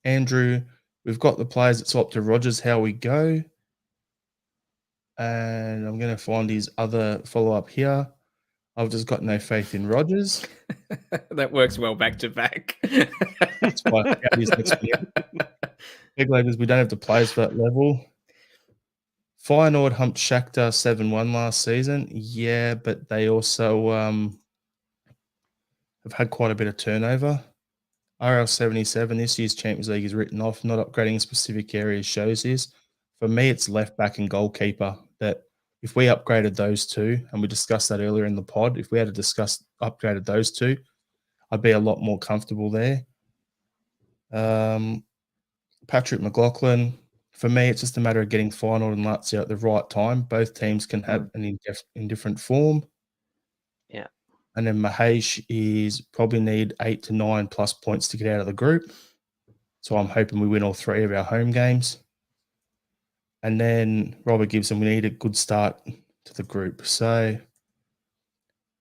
Andrew, we've got the players. It's up to Rogers how we go. And I'm going to find his other follow-up here. I've just got no faith in Rogers. That works well back to back. That's why I found his next video. Big ladies, we don't have the players for that level. Feyenoord humped Shakhtar 7-1 last season. Yeah, but they also have had quite a bit of turnover. RL77, this year's Champions League is written off. Not upgrading specific areas shows this. For me, it's left back and goalkeeper. That if we upgraded those two, and we discussed that earlier in the pod, if we had to upgraded those two, I'd be a lot more comfortable there. Patrick McLaughlin, for me, it's just a matter of getting Feyenoord and Lazio at the right time. Both teams can have an indifferent form. Yeah. And then Mahesh is probably need 8 to 9 plus points to get out of the group. So I'm hoping we win all 3 of our home games. And then Robert Gibson, we need a good start to the group. So,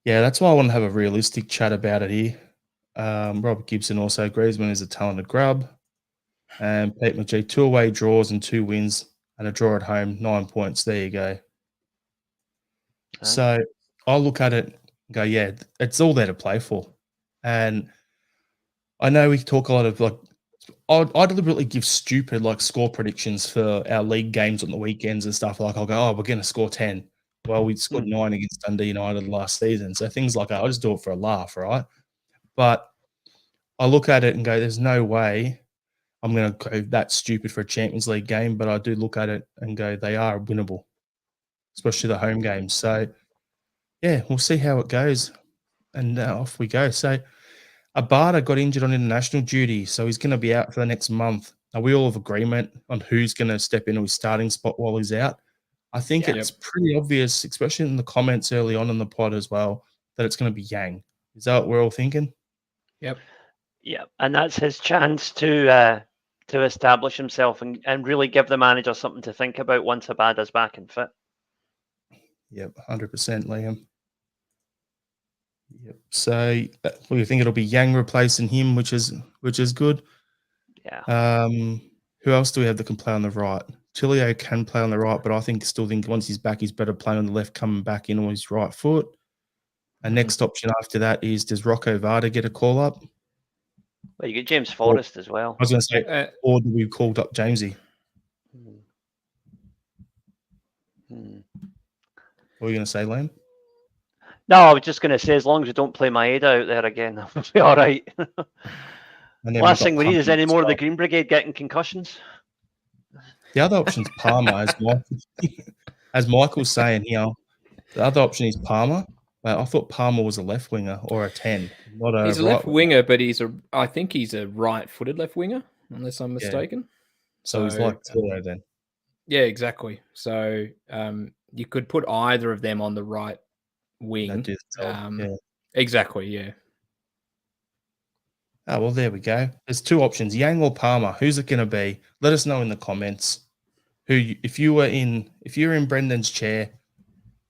yeah, that's why I want to have a realistic chat about it here. Robert Gibson also, Griezmann is a talented grub. And Pete McGee, 2 away draws and 2 wins and a draw at home, 9 points. There you go. Okay. So I'll look at it and go, yeah, it's all there to play for. And I know we talk a lot of like, I deliberately give stupid like score predictions for our league games on the weekends and stuff. Like I'll go, oh, we're going to score 10. Well, we scored 9 against Dundee United last season. So things like that, I just do it for a laugh, right? But I look at it and go, there's no way I'm going to go that stupid for a Champions League game. But I do look at it and go, they are winnable, especially the home games. So, yeah, we'll see how it goes. And off we go. So, Abada got injured on international duty, so he's going to be out for the next month. Are we all of agreement on who's going to step into his starting spot while he's out? I think it's pretty obvious, especially in the comments early on in the pod as well, that it's going to be Yang. Is that what we're all thinking? Yep. Yeah, and that's his chance to establish himself and really give the manager something to think about once Abada's back and fit. Yep, 100%, Liam. Yep. So we think it'll be Yang replacing him, which is good. Yeah. Who else do we have that can play on the right? Tilio can play on the right, but I still think once he's back, he's better playing on the left, coming back in on his right foot. And next option after that is, does Rocco Vada get a call up? Well, you get James Forrest as well. I was going to say, or do we called up Jamesy? What were you going to say, Liam? No, I was just going to say, as long as we don't play Maeda out there again, that'll be all right. Last thing we need is any more of the Green Brigade getting concussions. The other option's Palmer, as Michael's saying here. The other option is Palmer. I thought Palmer was a left winger or a 10. He's a left winger, but I think he's a right-footed left winger, unless I'm mistaken. So he's like Tilo then. Yeah, exactly. So you could put either of them on the right wing. Exactly, yeah. Oh, well, there we go. There's two options, Yang or Palmer. Who's it going to be? Let us know in the comments. If you're in Brendan's chair,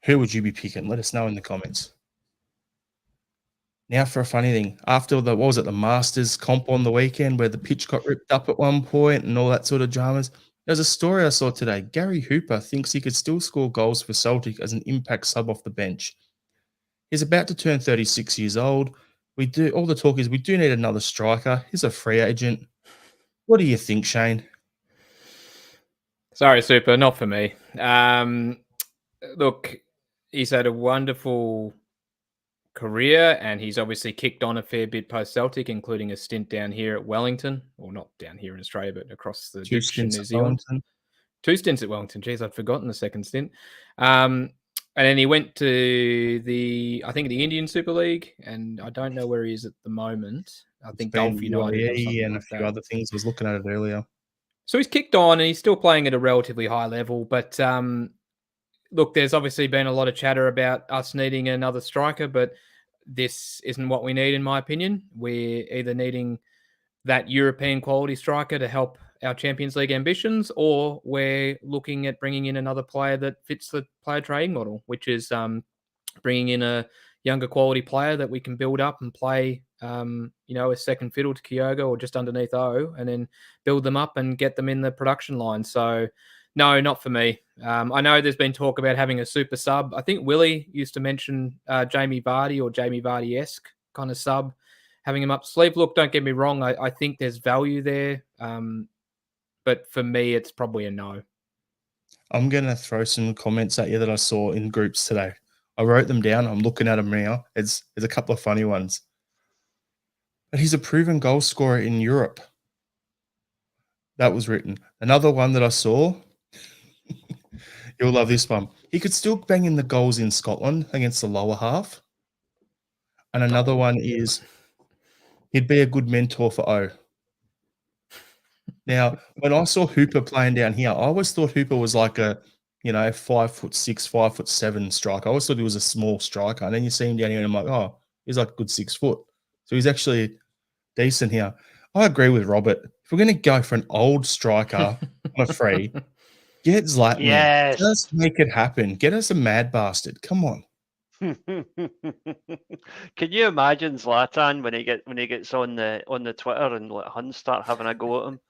who would you be picking? Let us know in the comments. Now for a funny thing. After the Masters comp on the weekend where the pitch got ripped up at one point and all that sort of dramas, there's a story I saw today. Gary Hooper thinks he could still score goals for Celtic as an impact sub off the bench. He's about to turn 36 years old. All the talk is we do need another striker. He's a free agent. What do you think, Shane? Sorry, Super, not for me. Look, he's had a wonderful career, and he's obviously kicked on a fair bit post-Celtic, including a stint down here at Wellington, or not down here in Australia, but across the ditch in New Zealand. 2 stints at Wellington. Jeez, I'd forgotten the second stint. And then he went to the Indian Super League, and I don't know where he is at the moment. I think Gulf United and a few other things. I was looking at it earlier. So he's kicked on, and he's still playing at a relatively high level. But look, there's obviously been a lot of chatter about us needing another striker, but this isn't what we need, in my opinion. We're either needing that European quality striker to help our Champions League ambitions, or we're looking at bringing in another player that fits the player trading model, which is bringing in a younger quality player that we can build up and play, a second fiddle to Kyogo or just underneath O, and then build them up and get them in the production line. So, no, not for me. I know there's been talk about having a super sub. I think Willie used to mention Jamie Vardy or Jamie Vardy-esque kind of sub, having him up sleeve. Look, don't get me wrong. I think there's value there. But for me, it's probably a no. I'm going to throw some comments at you that I saw in groups today. I wrote them down. I'm looking at them now. There's a couple of funny ones. But he's a proven goal scorer in Europe. That was written. Another one that I saw, you'll love this one. He could still bang in the goals in Scotland against the lower half. And another one is he'd be a good mentor for O. Now, when I saw Hooper playing down here, I always thought Hooper was like a, 5'6", 5'7" striker. I always thought he was a small striker. And then you see him down here and I'm like, oh, he's like a good 6 foot. So he's actually decent here. I agree with Robert. If we're going to go for an old striker on a free, get Zlatan. Yes. Just make it happen. Get us a mad bastard. Come on. Can you imagine Zlatan when he gets on the Twitter and let Huns start having a go at him?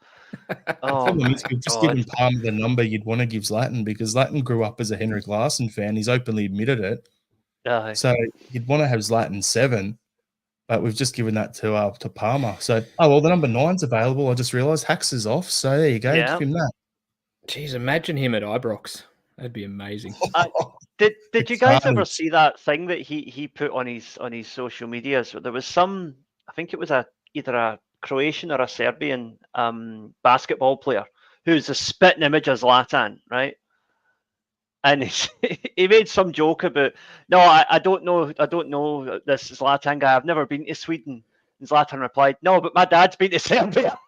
Oh, just giving Palmer the number you'd want to give Zlatan, because Zlatan grew up as a Henrik Larsson fan. He's openly admitted it. So you'd want to have Zlatan 7, but we've just given that to Palmer. So, the number 9's available. I just realised Hacks is off. So there you go. Yeah. Give him that. Jeez, imagine him at Ibrox. That'd be amazing. Did you guys ever see that thing that he put on his social media? So there was some, I think it was either a Croatian or a Serbian basketball player who's a spitting image of Zlatan, right? And he made some joke about, no, I don't know this Zlatan guy. I've never been to Sweden. And Zlatan replied, no, but my dad's been to Serbia.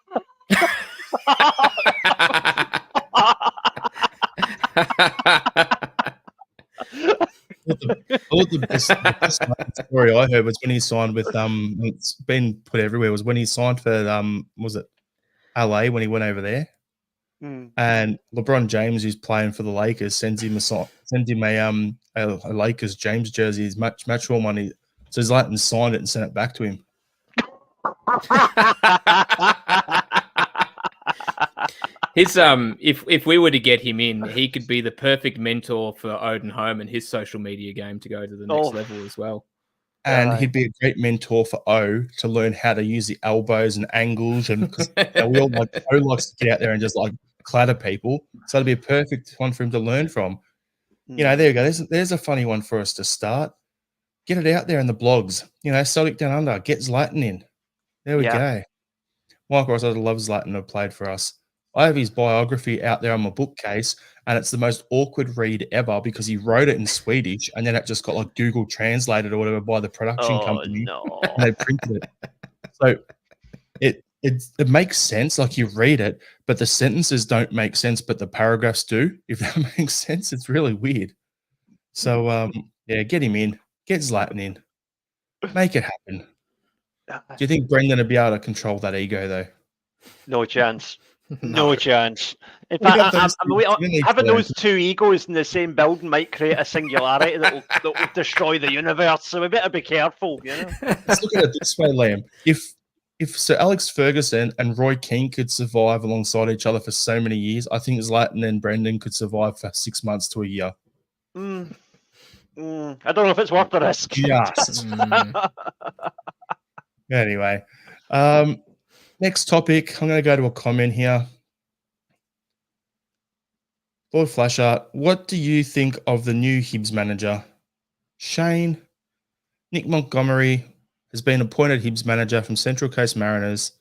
The best story I heard was when he signed with it's been put everywhere, was when he signed for was it LA when he went over there, and LeBron James, who's playing for the Lakers, sends him a Lakers James jersey, his match form on it. So Zlatan signed it and sent it back to him. His if we were to get him in, he could be the perfect mentor for Odin Home and his social media game to go to the next level as well. and he'd be a great mentor for O to learn how to use the elbows and angles, and because we all like O likes to get out there and just like clatter people, so it'd be a perfect one for him to learn from. You know, there you go. There's a funny one for us to start. Get it out there in the blogs. You know, Celtic Down Under, get Zlatan in. There we go. Michael Ross, I love Zlatan, who played for us. I have his biography out there on my bookcase, and it's the most awkward read ever because he wrote it in Swedish, and then it just got like Google translated or whatever by the production company, and they printed it. So it makes sense, like you read it, but the sentences don't make sense, but the paragraphs do. If that makes sense, it's really weird. So yeah, get him in, get Zlatan in, make it happen. Do you think Brendan would be able to control that ego though? No chance. No chance. In fact, having those two egos in the same building might create a singularity that will destroy the universe. So we better be careful, you know. Let's look at it this way, Liam. If Sir Alex Ferguson and Roy Keane could survive alongside each other for so many years, I think Zlatan and Brendan could survive for 6 months to a year. I don't know if it's worth the risk. Yes. Anyway, next topic. I'm going to go to a comment here. Lord Flashart, what do you think of the new Hibs manager? Shane, Nick Montgomery has been appointed Hibs manager from Central Coast Mariners.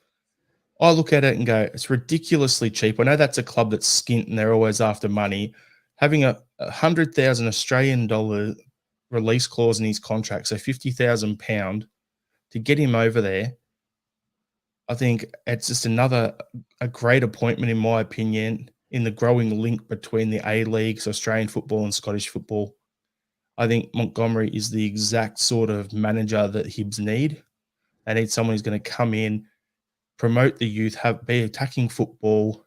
I look at it and go, it's ridiculously cheap. I know that's a club that's skint and they're always after money. Having a 100,000 Australian dollar release clause in his contract, so £50,000 to get him over there, I think it's just a great appointment, in my opinion, in the growing link between the A-League, so Australian football and Scottish football. I think Montgomery is the exact sort of manager that Hibs need. They need someone who's going to come in, promote the youth, be attacking football,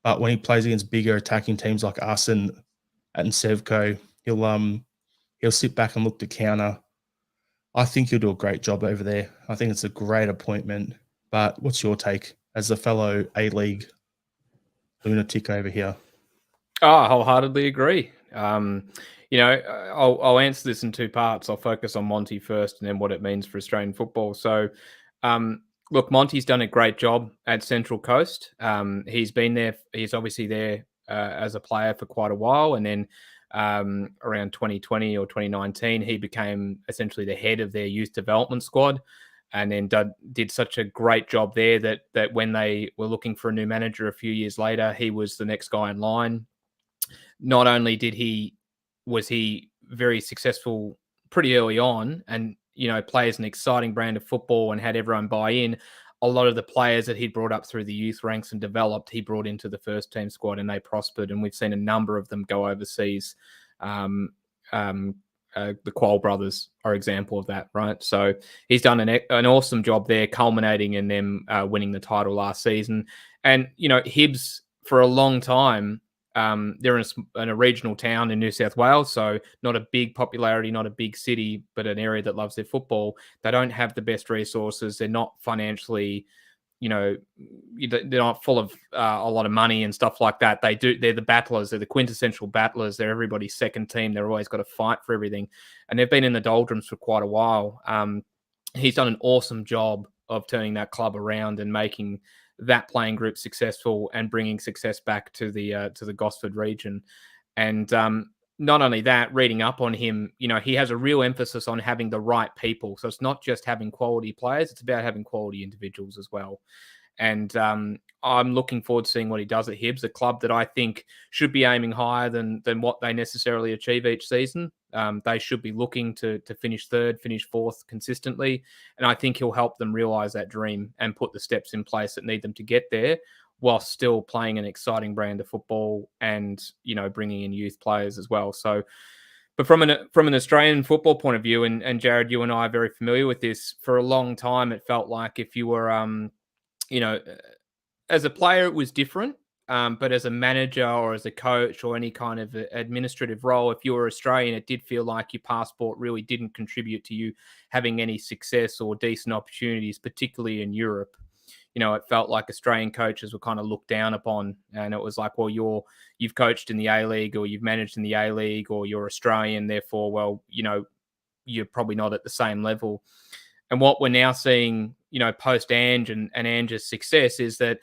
but when he plays against bigger attacking teams like us and Sevco, he'll sit back and look to counter. I think he'll do a great job over there. I think it's a great appointment. But what's your take as a fellow A-League lunatic over here? I wholeheartedly agree. You know, I'll answer this in two parts. I'll focus on Monty first and then what it means for Australian football. So, look, Monty's done a great job at Central Coast. He's been there. He's obviously there as a player for quite a while. And then around 2020 or 2019, he became essentially the head of their youth development squad. And then did such a great job there that when they were looking for a new manager a few years later, he was the next guy in line. Not only was he very successful pretty early on and, you know, plays an exciting brand of football and had everyone buy in, a lot of the players that he'd brought up through the youth ranks and developed, he brought into the first team squad and they prospered. And we've seen a number of them go overseas. The Quoll brothers are an example of that, right? So he's done an awesome job there, culminating in them winning the title last season. And, you know, Hibs for a long time, they're in a regional town in New South Wales, so not a big popularity, not a big city, but an area that loves their football. They don't have the best resources. They're not financially, you know, they're not full of a lot of money and stuff like that. They're the battlers. They're the quintessential battlers. They're everybody's second team. They're always got to fight for everything. And they've been in the doldrums for quite a while. He's done an awesome job of turning that club around and making that playing group successful and bringing success back to the Gosford region. And not only that, reading up on him, you know, he has a real emphasis on having the right people. So it's not just having quality players, it's about having quality individuals as well. And I'm looking forward to seeing what he does at Hibs, a club that I think should be aiming higher than what they necessarily achieve each season. They should be looking to finish third, finish fourth consistently. And I think he'll help them realize that dream and put the steps in place that need them to get there, while still playing an exciting brand of football and, you know, bringing in youth players as well. So, but from an Australian football point of view, and Jared, you and I are very familiar with this, for a long time, it felt like if you were, you know, as a player, it was different. But as a manager or as a coach or any kind of administrative role, if you were Australian, it did feel like your passport really didn't contribute to you having any success or decent opportunities, particularly in Europe. You know, it felt like Australian coaches were kind of looked down upon, and it was like, well, you've coached in the A-League or you've managed in the A-League or you're Australian, therefore, well, you know, you're probably not at the same level. And what we're now seeing, post Ange and Ange's success is that,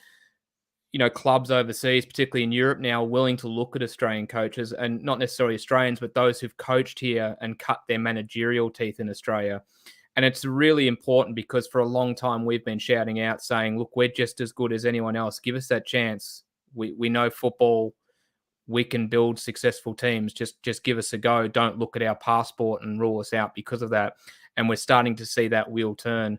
clubs overseas, particularly in Europe now, are willing to look at Australian coaches, and not necessarily Australians, but those who've coached here and cut their managerial teeth in Australia. And it's really important because for a long time we've been shouting out saying, look, we're just as good as anyone else. Give us that chance. We know football. We can build successful teams. Just give us a go. Don't look at our passport and rule us out because of that. And we're starting to see that wheel turn.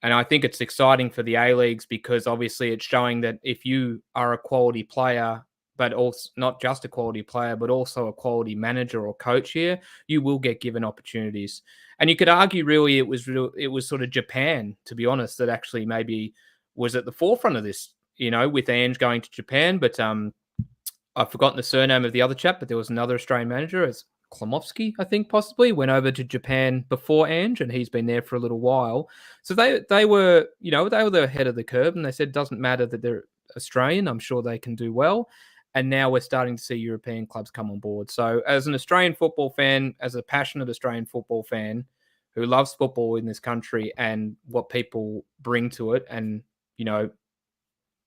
And I think it's exciting for the A-Leagues because obviously it's showing that if you are a quality player, but also not just a quality player, but also a quality manager or coach here, you will get given opportunities. And you could argue really it was sort of Japan, to be honest, that actually maybe was at the forefront of this, with Ange going to Japan. But I've forgotten the surname of the other chap, but there was another Australian manager, it's Klomovsky, I think, possibly, went over to Japan before Ange, and he's been there for a little while. So they were, they were the head of the curve, and they said it doesn't matter that they're Australian. I'm sure they can do well. And now we're starting to see European clubs come on board. So as an Australian football fan, as a passionate Australian football fan who loves football in this country and what people bring to it and,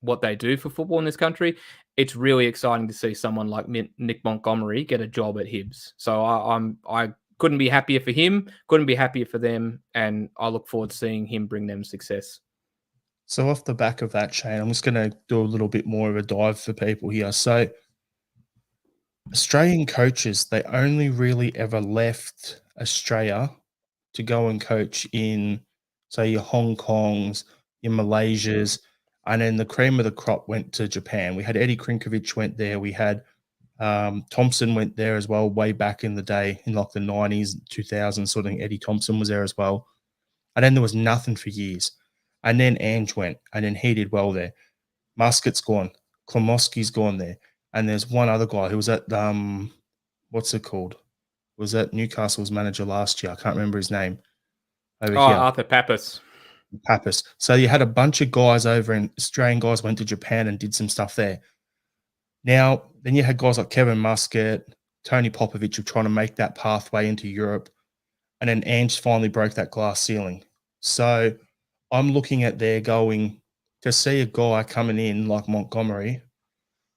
what they do for football in this country, it's really exciting to see someone like Nick Montgomery get a job at Hibs. So I couldn't be happier for him, couldn't be happier for them, and I look forward to seeing him bring them success. So off the back of that, Shane, I'm just going to do a little bit more of a dive for people here. So Australian coaches, they only really ever left Australia to go and coach in, say, your Hong Kongs, your Malaysias, and then the cream of the crop went to Japan. We had Eddie Krinkovic went there. We had Thompson went there as well way back in the day in like the 90s, 2000s, sort of. Eddie Thompson was there as well. And then there was nothing for years. And then Ange went, and then he did well there. Muscat's gone. Klomoski's gone there. And there's one other guy who was at, what's it called? Was at Newcastle's manager last year. I can't remember his name. Over here. Arthur Pappas. So you had a bunch of guys over, and Australian guys went to Japan and did some stuff there. Now, then you had guys like Kevin Muscat, Tony Popovich were trying to make that pathway into Europe. And then Ange finally broke that glass ceiling. So I'm looking at there going to see a guy coming in like Montgomery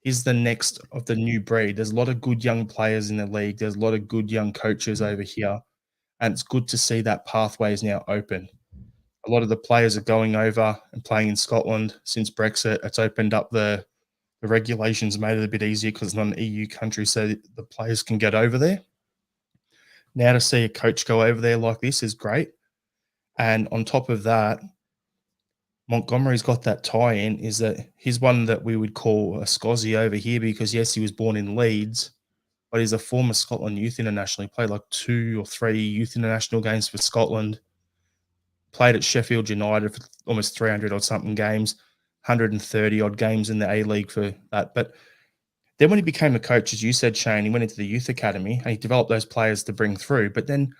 is the next of the new breed. There's a lot of good young players in the league. There's a lot of good young coaches over here. And it's good to see that pathway is now open. A lot of the players are going over and playing in Scotland since Brexit. It's opened up the regulations, made it a bit easier because it's not an EU country, so the players can get over there. Now to see a coach go over there like this is great. And on top of that, Montgomery's got that tie-in, is that he's one that we would call a Scozzy over here because, yes, he was born in Leeds, but he's a former Scotland youth international. He played like 2 or 3 youth international games for Scotland. Played at Sheffield United for almost 300 or something games, 130 odd games in the A-League for that. But then when he became a coach, as you said, Shane, he went into the youth academy and he developed those players to bring through. But then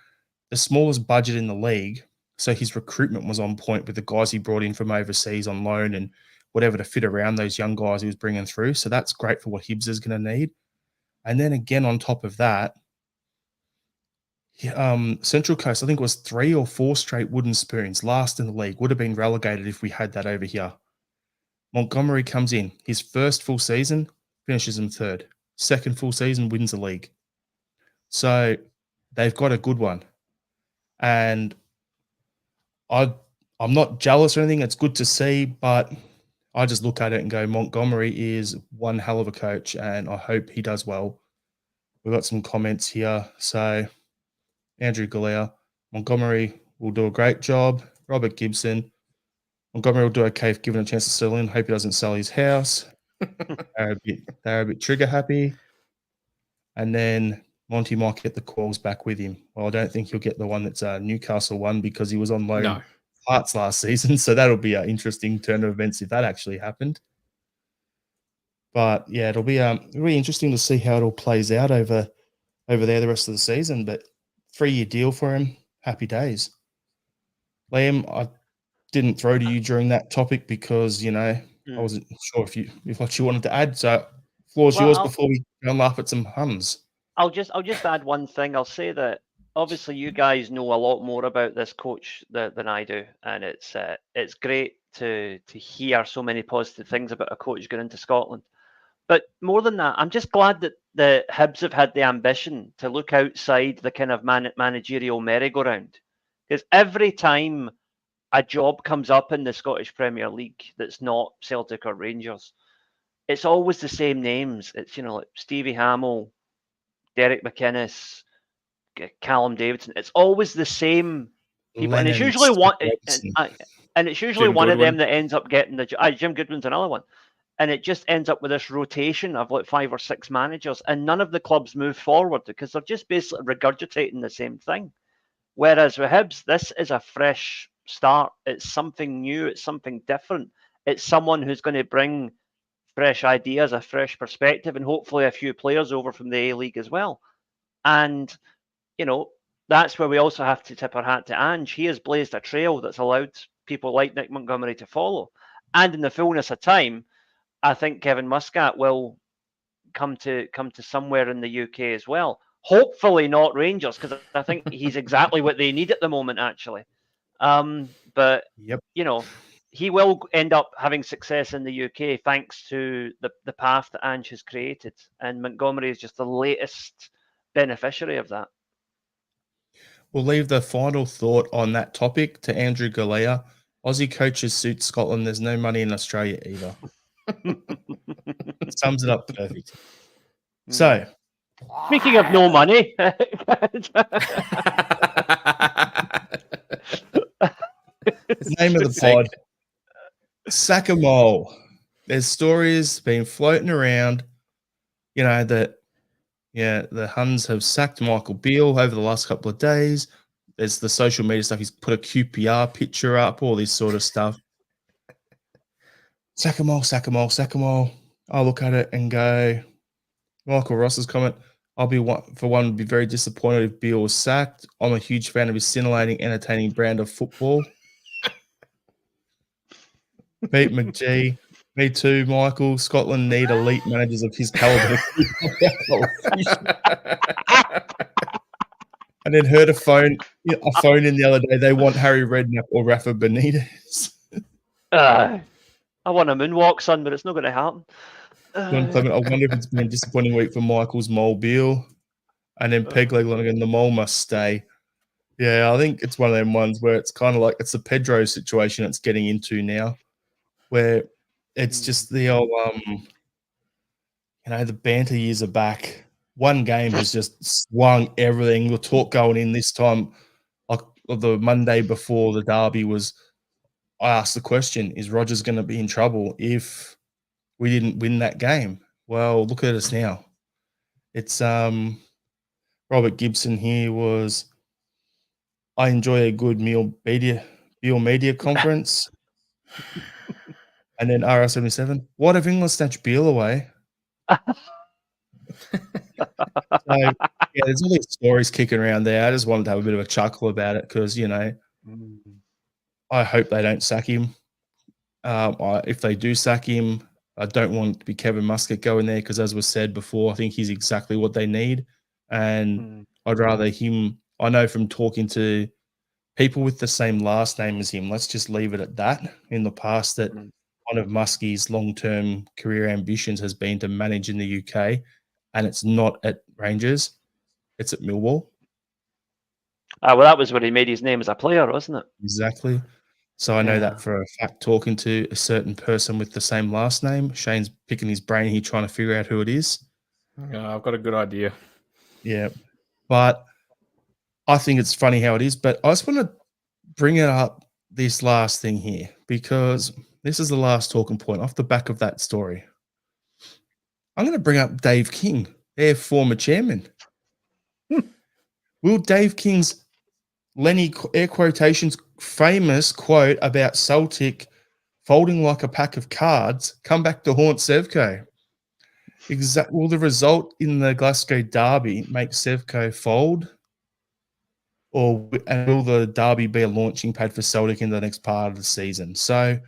the smallest budget in the league, so his recruitment was on point with the guys he brought in from overseas on loan and whatever to fit around those young guys he was bringing through. So that's great for what Hibs is going to need. And then again, on top of that, Central Coast, I think it was 3 or 4 straight wooden spoons, last in the league, would have been relegated if we had that over here. Montgomery comes in, his first full season, finishes in 3rd. Second full season, wins the league. So they've got a good one. And I'm not jealous or anything. It's good to see, but I just look at it and go, Montgomery is one hell of a coach, and I hope he does well. We've got some comments here. So Andrew Galea, Montgomery will do a great job. Robert Gibson, Montgomery will do okay if given a chance to settle in. Hope he doesn't sell his house. They're a bit trigger happy. And then Monty might get the calls back with him. Well, I don't think he'll get the one that's Newcastle one because he was on loan Hearts last season. So that'll be an interesting turn of events if that actually happened. But yeah, it'll be really interesting to see how it all plays out over there the rest of the season. But 3-year deal for him. Happy days. Liam, I didn't throw to you during that topic because, I wasn't sure if what you wanted to add. So floor's yours before we go and laugh at some Huns. I'll just add one thing. I'll say that obviously you guys know a lot more about this coach than I do, and it's great to hear so many positive things about a coach going into Scotland. But more than that, I'm just glad that the Hibs have had the ambition to look outside the kind of managerial merry-go-round. Because every time a job comes up in the Scottish Premier League that's not Celtic or Rangers, it's always the same names. It's, like Stevie Hamill, Derek McInnes, Callum Davidson. It's always the same people, and it's Lennon, usually one, Robertson. and it's usually Jim one of them Goodwin. that ends up getting the job. Jim Goodwin's another one, and it just ends up with this rotation of like 5 or 6 managers, and none of the clubs move forward because they're just basically regurgitating the same thing. Whereas with Hibs, this is a fresh start. It's something new. It's something different. It's someone who's going to bring fresh ideas, a fresh perspective, and hopefully a few players over from the A League as well. And that's where we also have to tip our hat to Ange. He has blazed a trail that's allowed people like Nick Montgomery to follow. And in the fullness of time, I think Kevin Muscat will come to somewhere in the UK as well. Hopefully not Rangers, because I think he's exactly what they need at the moment, actually. But Yep. he will end up having success in the UK thanks to the path that Ange has created, and Montgomery is just the latest beneficiary of that. We'll leave the final thought on that topic to Andrew Galea. Aussie coaches suit Scotland. There's no money in Australia either. Sums it up perfect. So, speaking of no money, name of the pod, Sakamole. There's stories been floating around, that the Huns have sacked Michael Beale over the last couple of days. There's the social media stuff. He's put a QPR picture up, all this sort of stuff. Sakamole. I look at it and go, Michael Ross's comment, I'll be very disappointed if Beale was sacked. I'm a huge fan of his scintillating, entertaining brand of football. Pete McGee, me too, Michael. Scotland need elite managers of his caliber. And then heard a phone in the other day. They want Harry Redknapp or Rafa Benitez. I want a moonwalk, son, but it's not going to happen. John Clement, I wonder if it's been a disappointing week for Michael's Mole Beale. And then Pegleg Lonergan, the mole must stay. Yeah, I think it's one of them ones where it's kind of like it's a Pedro situation it's getting into now, where it's just the old, the banter years are back. One game has just swung everything. The talk going in this time, like the Monday before the derby I asked the question, is Rodgers going to be in trouble if we didn't win that game? Well, look at us now. It's Robert Gibson here was, I enjoy a good Beale media conference. And then RR77, what if England snatched Beale away? So, there's all these stories kicking around there. I just wanted to have a bit of a chuckle about it because, I hope they don't sack him. If they do sack him, I don't want it to be Kevin Muscat going there because, as was said before, I think he's exactly what they need. And I'd rather him. I know from talking to people with the same last name as him, let's just leave it at that, in the past, that one of Muskie's long-term career ambitions has been to manage in the UK, and it's not at Rangers, it's at Millwall. Well, that was where he made his name as a player, wasn't it? Exactly. So I know that for a fact, talking to a certain person with the same last name. Shane's picking his brain here trying to figure out who it is. I've got a good idea. Yeah. But I think it's funny how it is. But I just want to bring it up, this last thing here, because this is the last talking point off the back of that story. I'm going to bring up Dave King, their former chairman. Will Dave King's Lenny, air quotations, famous quote about Celtic folding like a pack of cards come back to haunt Sevco? Will the result in the Glasgow derby make Sevco fold? And will the derby be a launching pad for Celtic in the next part of the season? So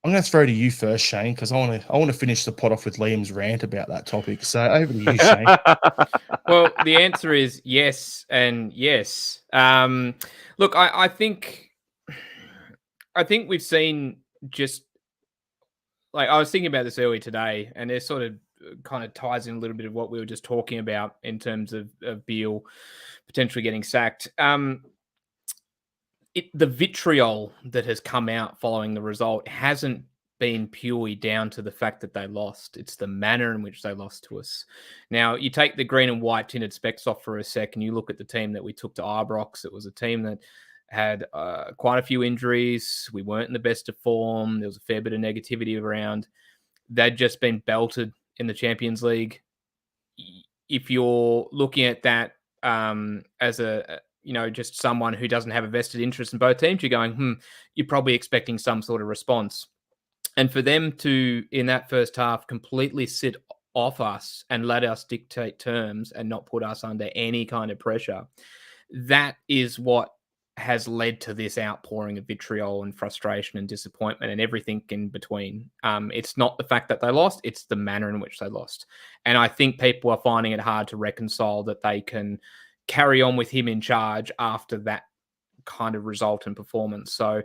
I'm going to throw to you first, Shane, because I want to finish the pot off with Liam's rant about that topic. So over to you, Shane. Well, the answer is yes and yes. Look, I think we've seen just like I was thinking about this earlier today, and it sort of kind of ties in a little bit of what we were just talking about in terms of Beale potentially getting sacked. The vitriol that has come out following the result hasn't been purely down to the fact that they lost. It's the manner in which they lost to us. Now, you take the green and white tinted specs off for a sec, and you look at the team that we took to Ibrox. It was a team that had quite a few injuries. We weren't in the best of form. There was a fair bit of negativity around. They'd just been belted in the Champions League. If you're looking at that as just someone who doesn't have a vested interest in both teams, you're going, you're probably expecting some sort of response. And for them to, in that first half, completely sit off us and let us dictate terms and not put us under any kind of pressure, that is what has led to this outpouring of vitriol and frustration and disappointment and everything in between. It's not the fact that they lost, it's the manner in which they lost. And I think people are finding it hard to reconcile that they can carry on with him in charge after that kind of result and performance. So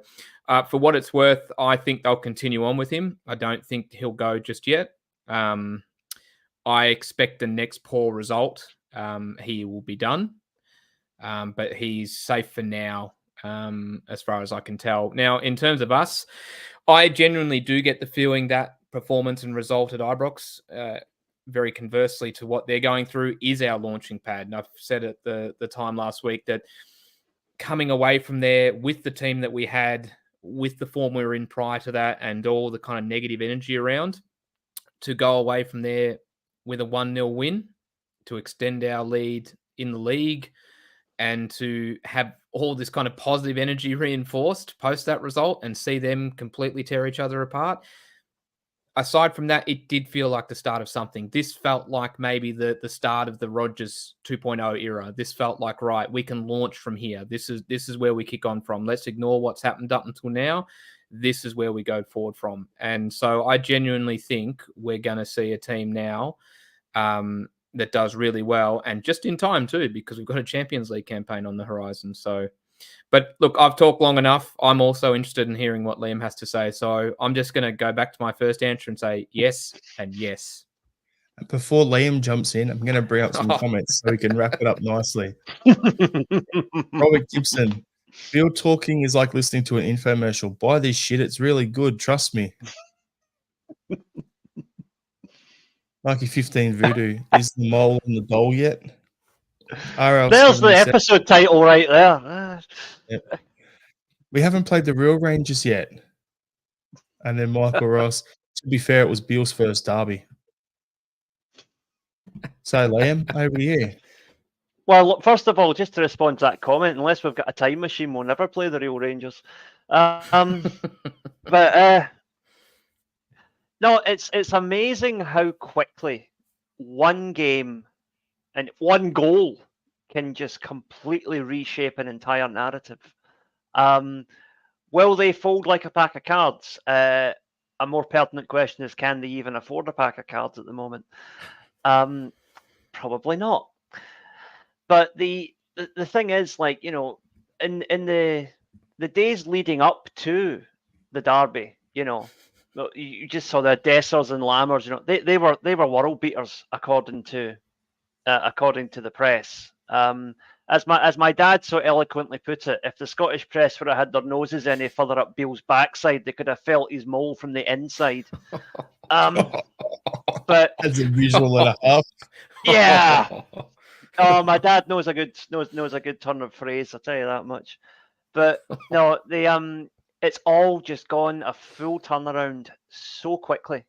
for what it's worth, I think they'll continue on with him. I don't think he'll go just yet. I expect the next poor result, he will be done. But he's safe for now, as far as I can tell. Now, in terms of us, I genuinely do get the feeling that performance and result at Ibrox, very conversely to what they're going through, is our launching pad. And I've said at the time last week that coming away from there with the team that we had, with the form we were in prior to that, and all the kind of negative energy around, to go away from there with a 1-0 win, to extend our lead in the league, and to have all this kind of positive energy reinforced post that result and see them completely tear each other apart. Aside from that, it did feel like the start of something. This felt like maybe the start of the Rodgers 2.0 era. This felt like, right, we can launch from here. This is where we kick on from. Let's ignore what's happened up until now. This is where we go forward from. And so I genuinely think we're going to see a team now that does really well, and just in time too, because we've got a Champions League campaign on the horizon. So, but look, I've talked long enough. I'm also interested in hearing what Liam has to say. So I'm just going to go back to my first answer and say yes and yes. Before Liam jumps in, I'm going to bring up some comments so we can wrap it up nicely. Robert Gibson, Beale talking is like listening to an infomercial. Buy this shit. It's really good. Trust me. Lucky 15 Voodoo. Is the mole in the doll yet? There's the episode title right there. Yep. We haven't played the real Rangers yet. And then Michael Ross, to be fair, it was Beale's first derby. So, Liam, over to you. Well, look, first of all, just to respond to that comment, unless we've got a time machine, we'll never play the real Rangers. But no, it's amazing how quickly one game and one goal can just completely reshape an entire narrative. Will they fold like a pack of cards? A more pertinent question is, can they even afford a pack of cards at the moment? Probably not. But the thing is, like, you know, in the days leading up to the derby, you know, you just saw the Dessers and Lammers. You know, they were world beaters according to the press. As my dad so eloquently put it, if the Scottish press would have had their noses any further up Beale's backside, they could have felt his mole from the inside. But that's a visual and a half. Yeah. Oh, my dad knows a good turn of phrase. I'll tell you that much. But no, it's all just gone a full turnaround so quickly,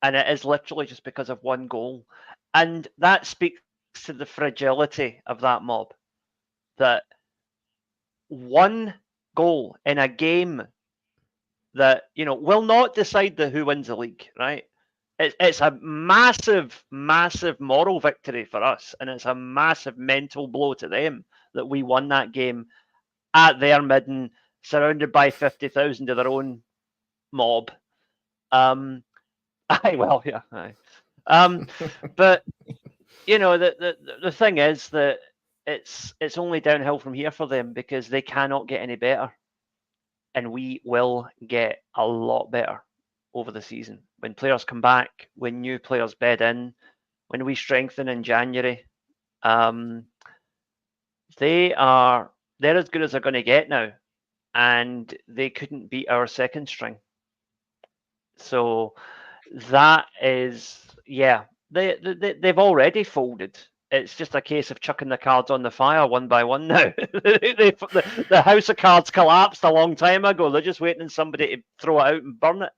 and it is literally just because of one goal, and that speaks to the fragility of that mob. That one goal in a game that, you know, will not decide who wins the league, right? It's a massive, massive moral victory for us, and it's a massive mental blow to them that we won that game at their midden, surrounded by 50,000 of their own mob, Well, yeah, aye. But you know, the thing is that it's only downhill from here for them because they cannot get any better, and we will get a lot better over the season when players come back, when new players bed in, when we strengthen in January. They're as good as they're going to get now, and they couldn't beat our second string. So that is, yeah, they've already folded. It's just a case of chucking the cards on the fire one by one now. The house of cards collapsed a long time ago. They're just waiting on somebody to throw it out and burn it.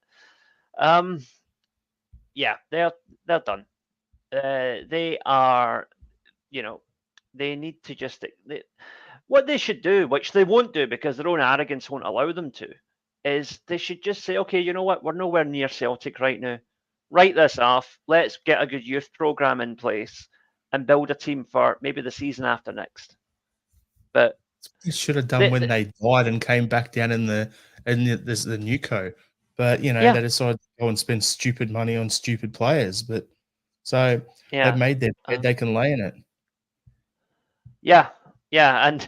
Yeah, they're done. They are, you know, they need to just what they should do, which they won't do because their own arrogance won't allow them to, is they should just say, okay, you know what, we're nowhere near Celtic right now. Write this off. Let's get a good youth program in place and build a team for maybe the season after next. But they should have done when they died and came back down in the Newco. But you know, they decided to go and spend stupid money on stupid players. But so they've made their bed, they can lay in it. Yeah, and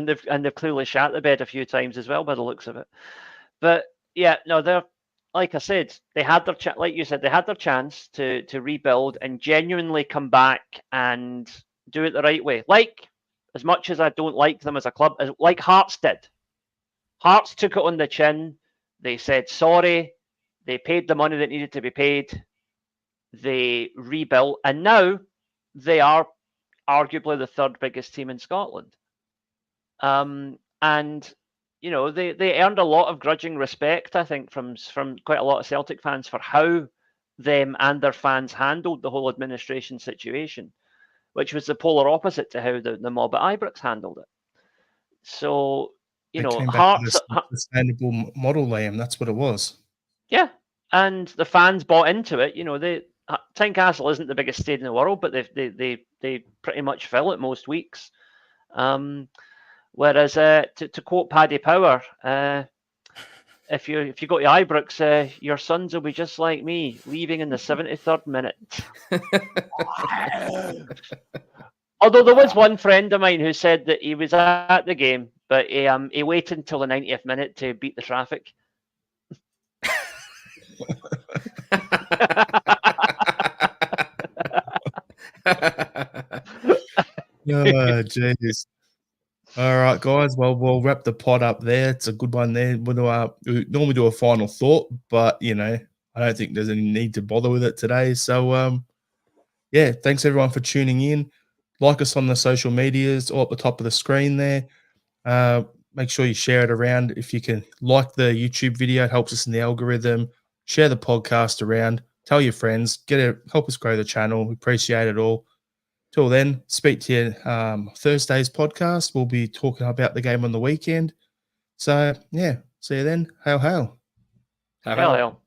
they've clearly shat the bed a few times as well by the looks of it. But yeah, no, they're, like I said, they had their like you said, they had their chance to rebuild and genuinely come back and do it the right way. Like, as much as I don't like them as a club, like Hearts did. Hearts took it on the chin. They said sorry. They paid the money that needed to be paid. They rebuilt, and now they are arguably the third biggest team in Scotland. And you know, they earned a lot of grudging respect, I think, from quite a lot of Celtic fans for how them and their fans handled the whole administration situation, which was the polar opposite to how the mob at Ibrox handled it. So, you know, Hearts, sustainable model, Liam. That's what it was. Yeah, and the fans bought into it. You know, Tynecastle isn't the biggest stadium in the world, but they pretty much fill it most weeks. Whereas, to quote Paddy Power, if you go to Ibrox, your sons will be just like me, leaving in the 73rd minute. Although there was one friend of mine who said that he was at the game, but he waited until the 90th minute to beat the traffic. Oh, jeez. All right, guys. Well, we'll wrap the pod up there. It's a good one there. We normally do a final thought, but you know, I don't think there's any need to bother with it today. So, yeah, thanks everyone for tuning in. Like us on the social medias or at the top of the screen there. Make sure you share it around. If you can like the YouTube video, it helps us in the algorithm. Share the podcast around. Tell your friends. Help us grow the channel. We appreciate it all. Till then, speak to you Thursday's podcast. We'll be talking about the game on the weekend. So, yeah, see you then. Hail, hail. Hail, hail.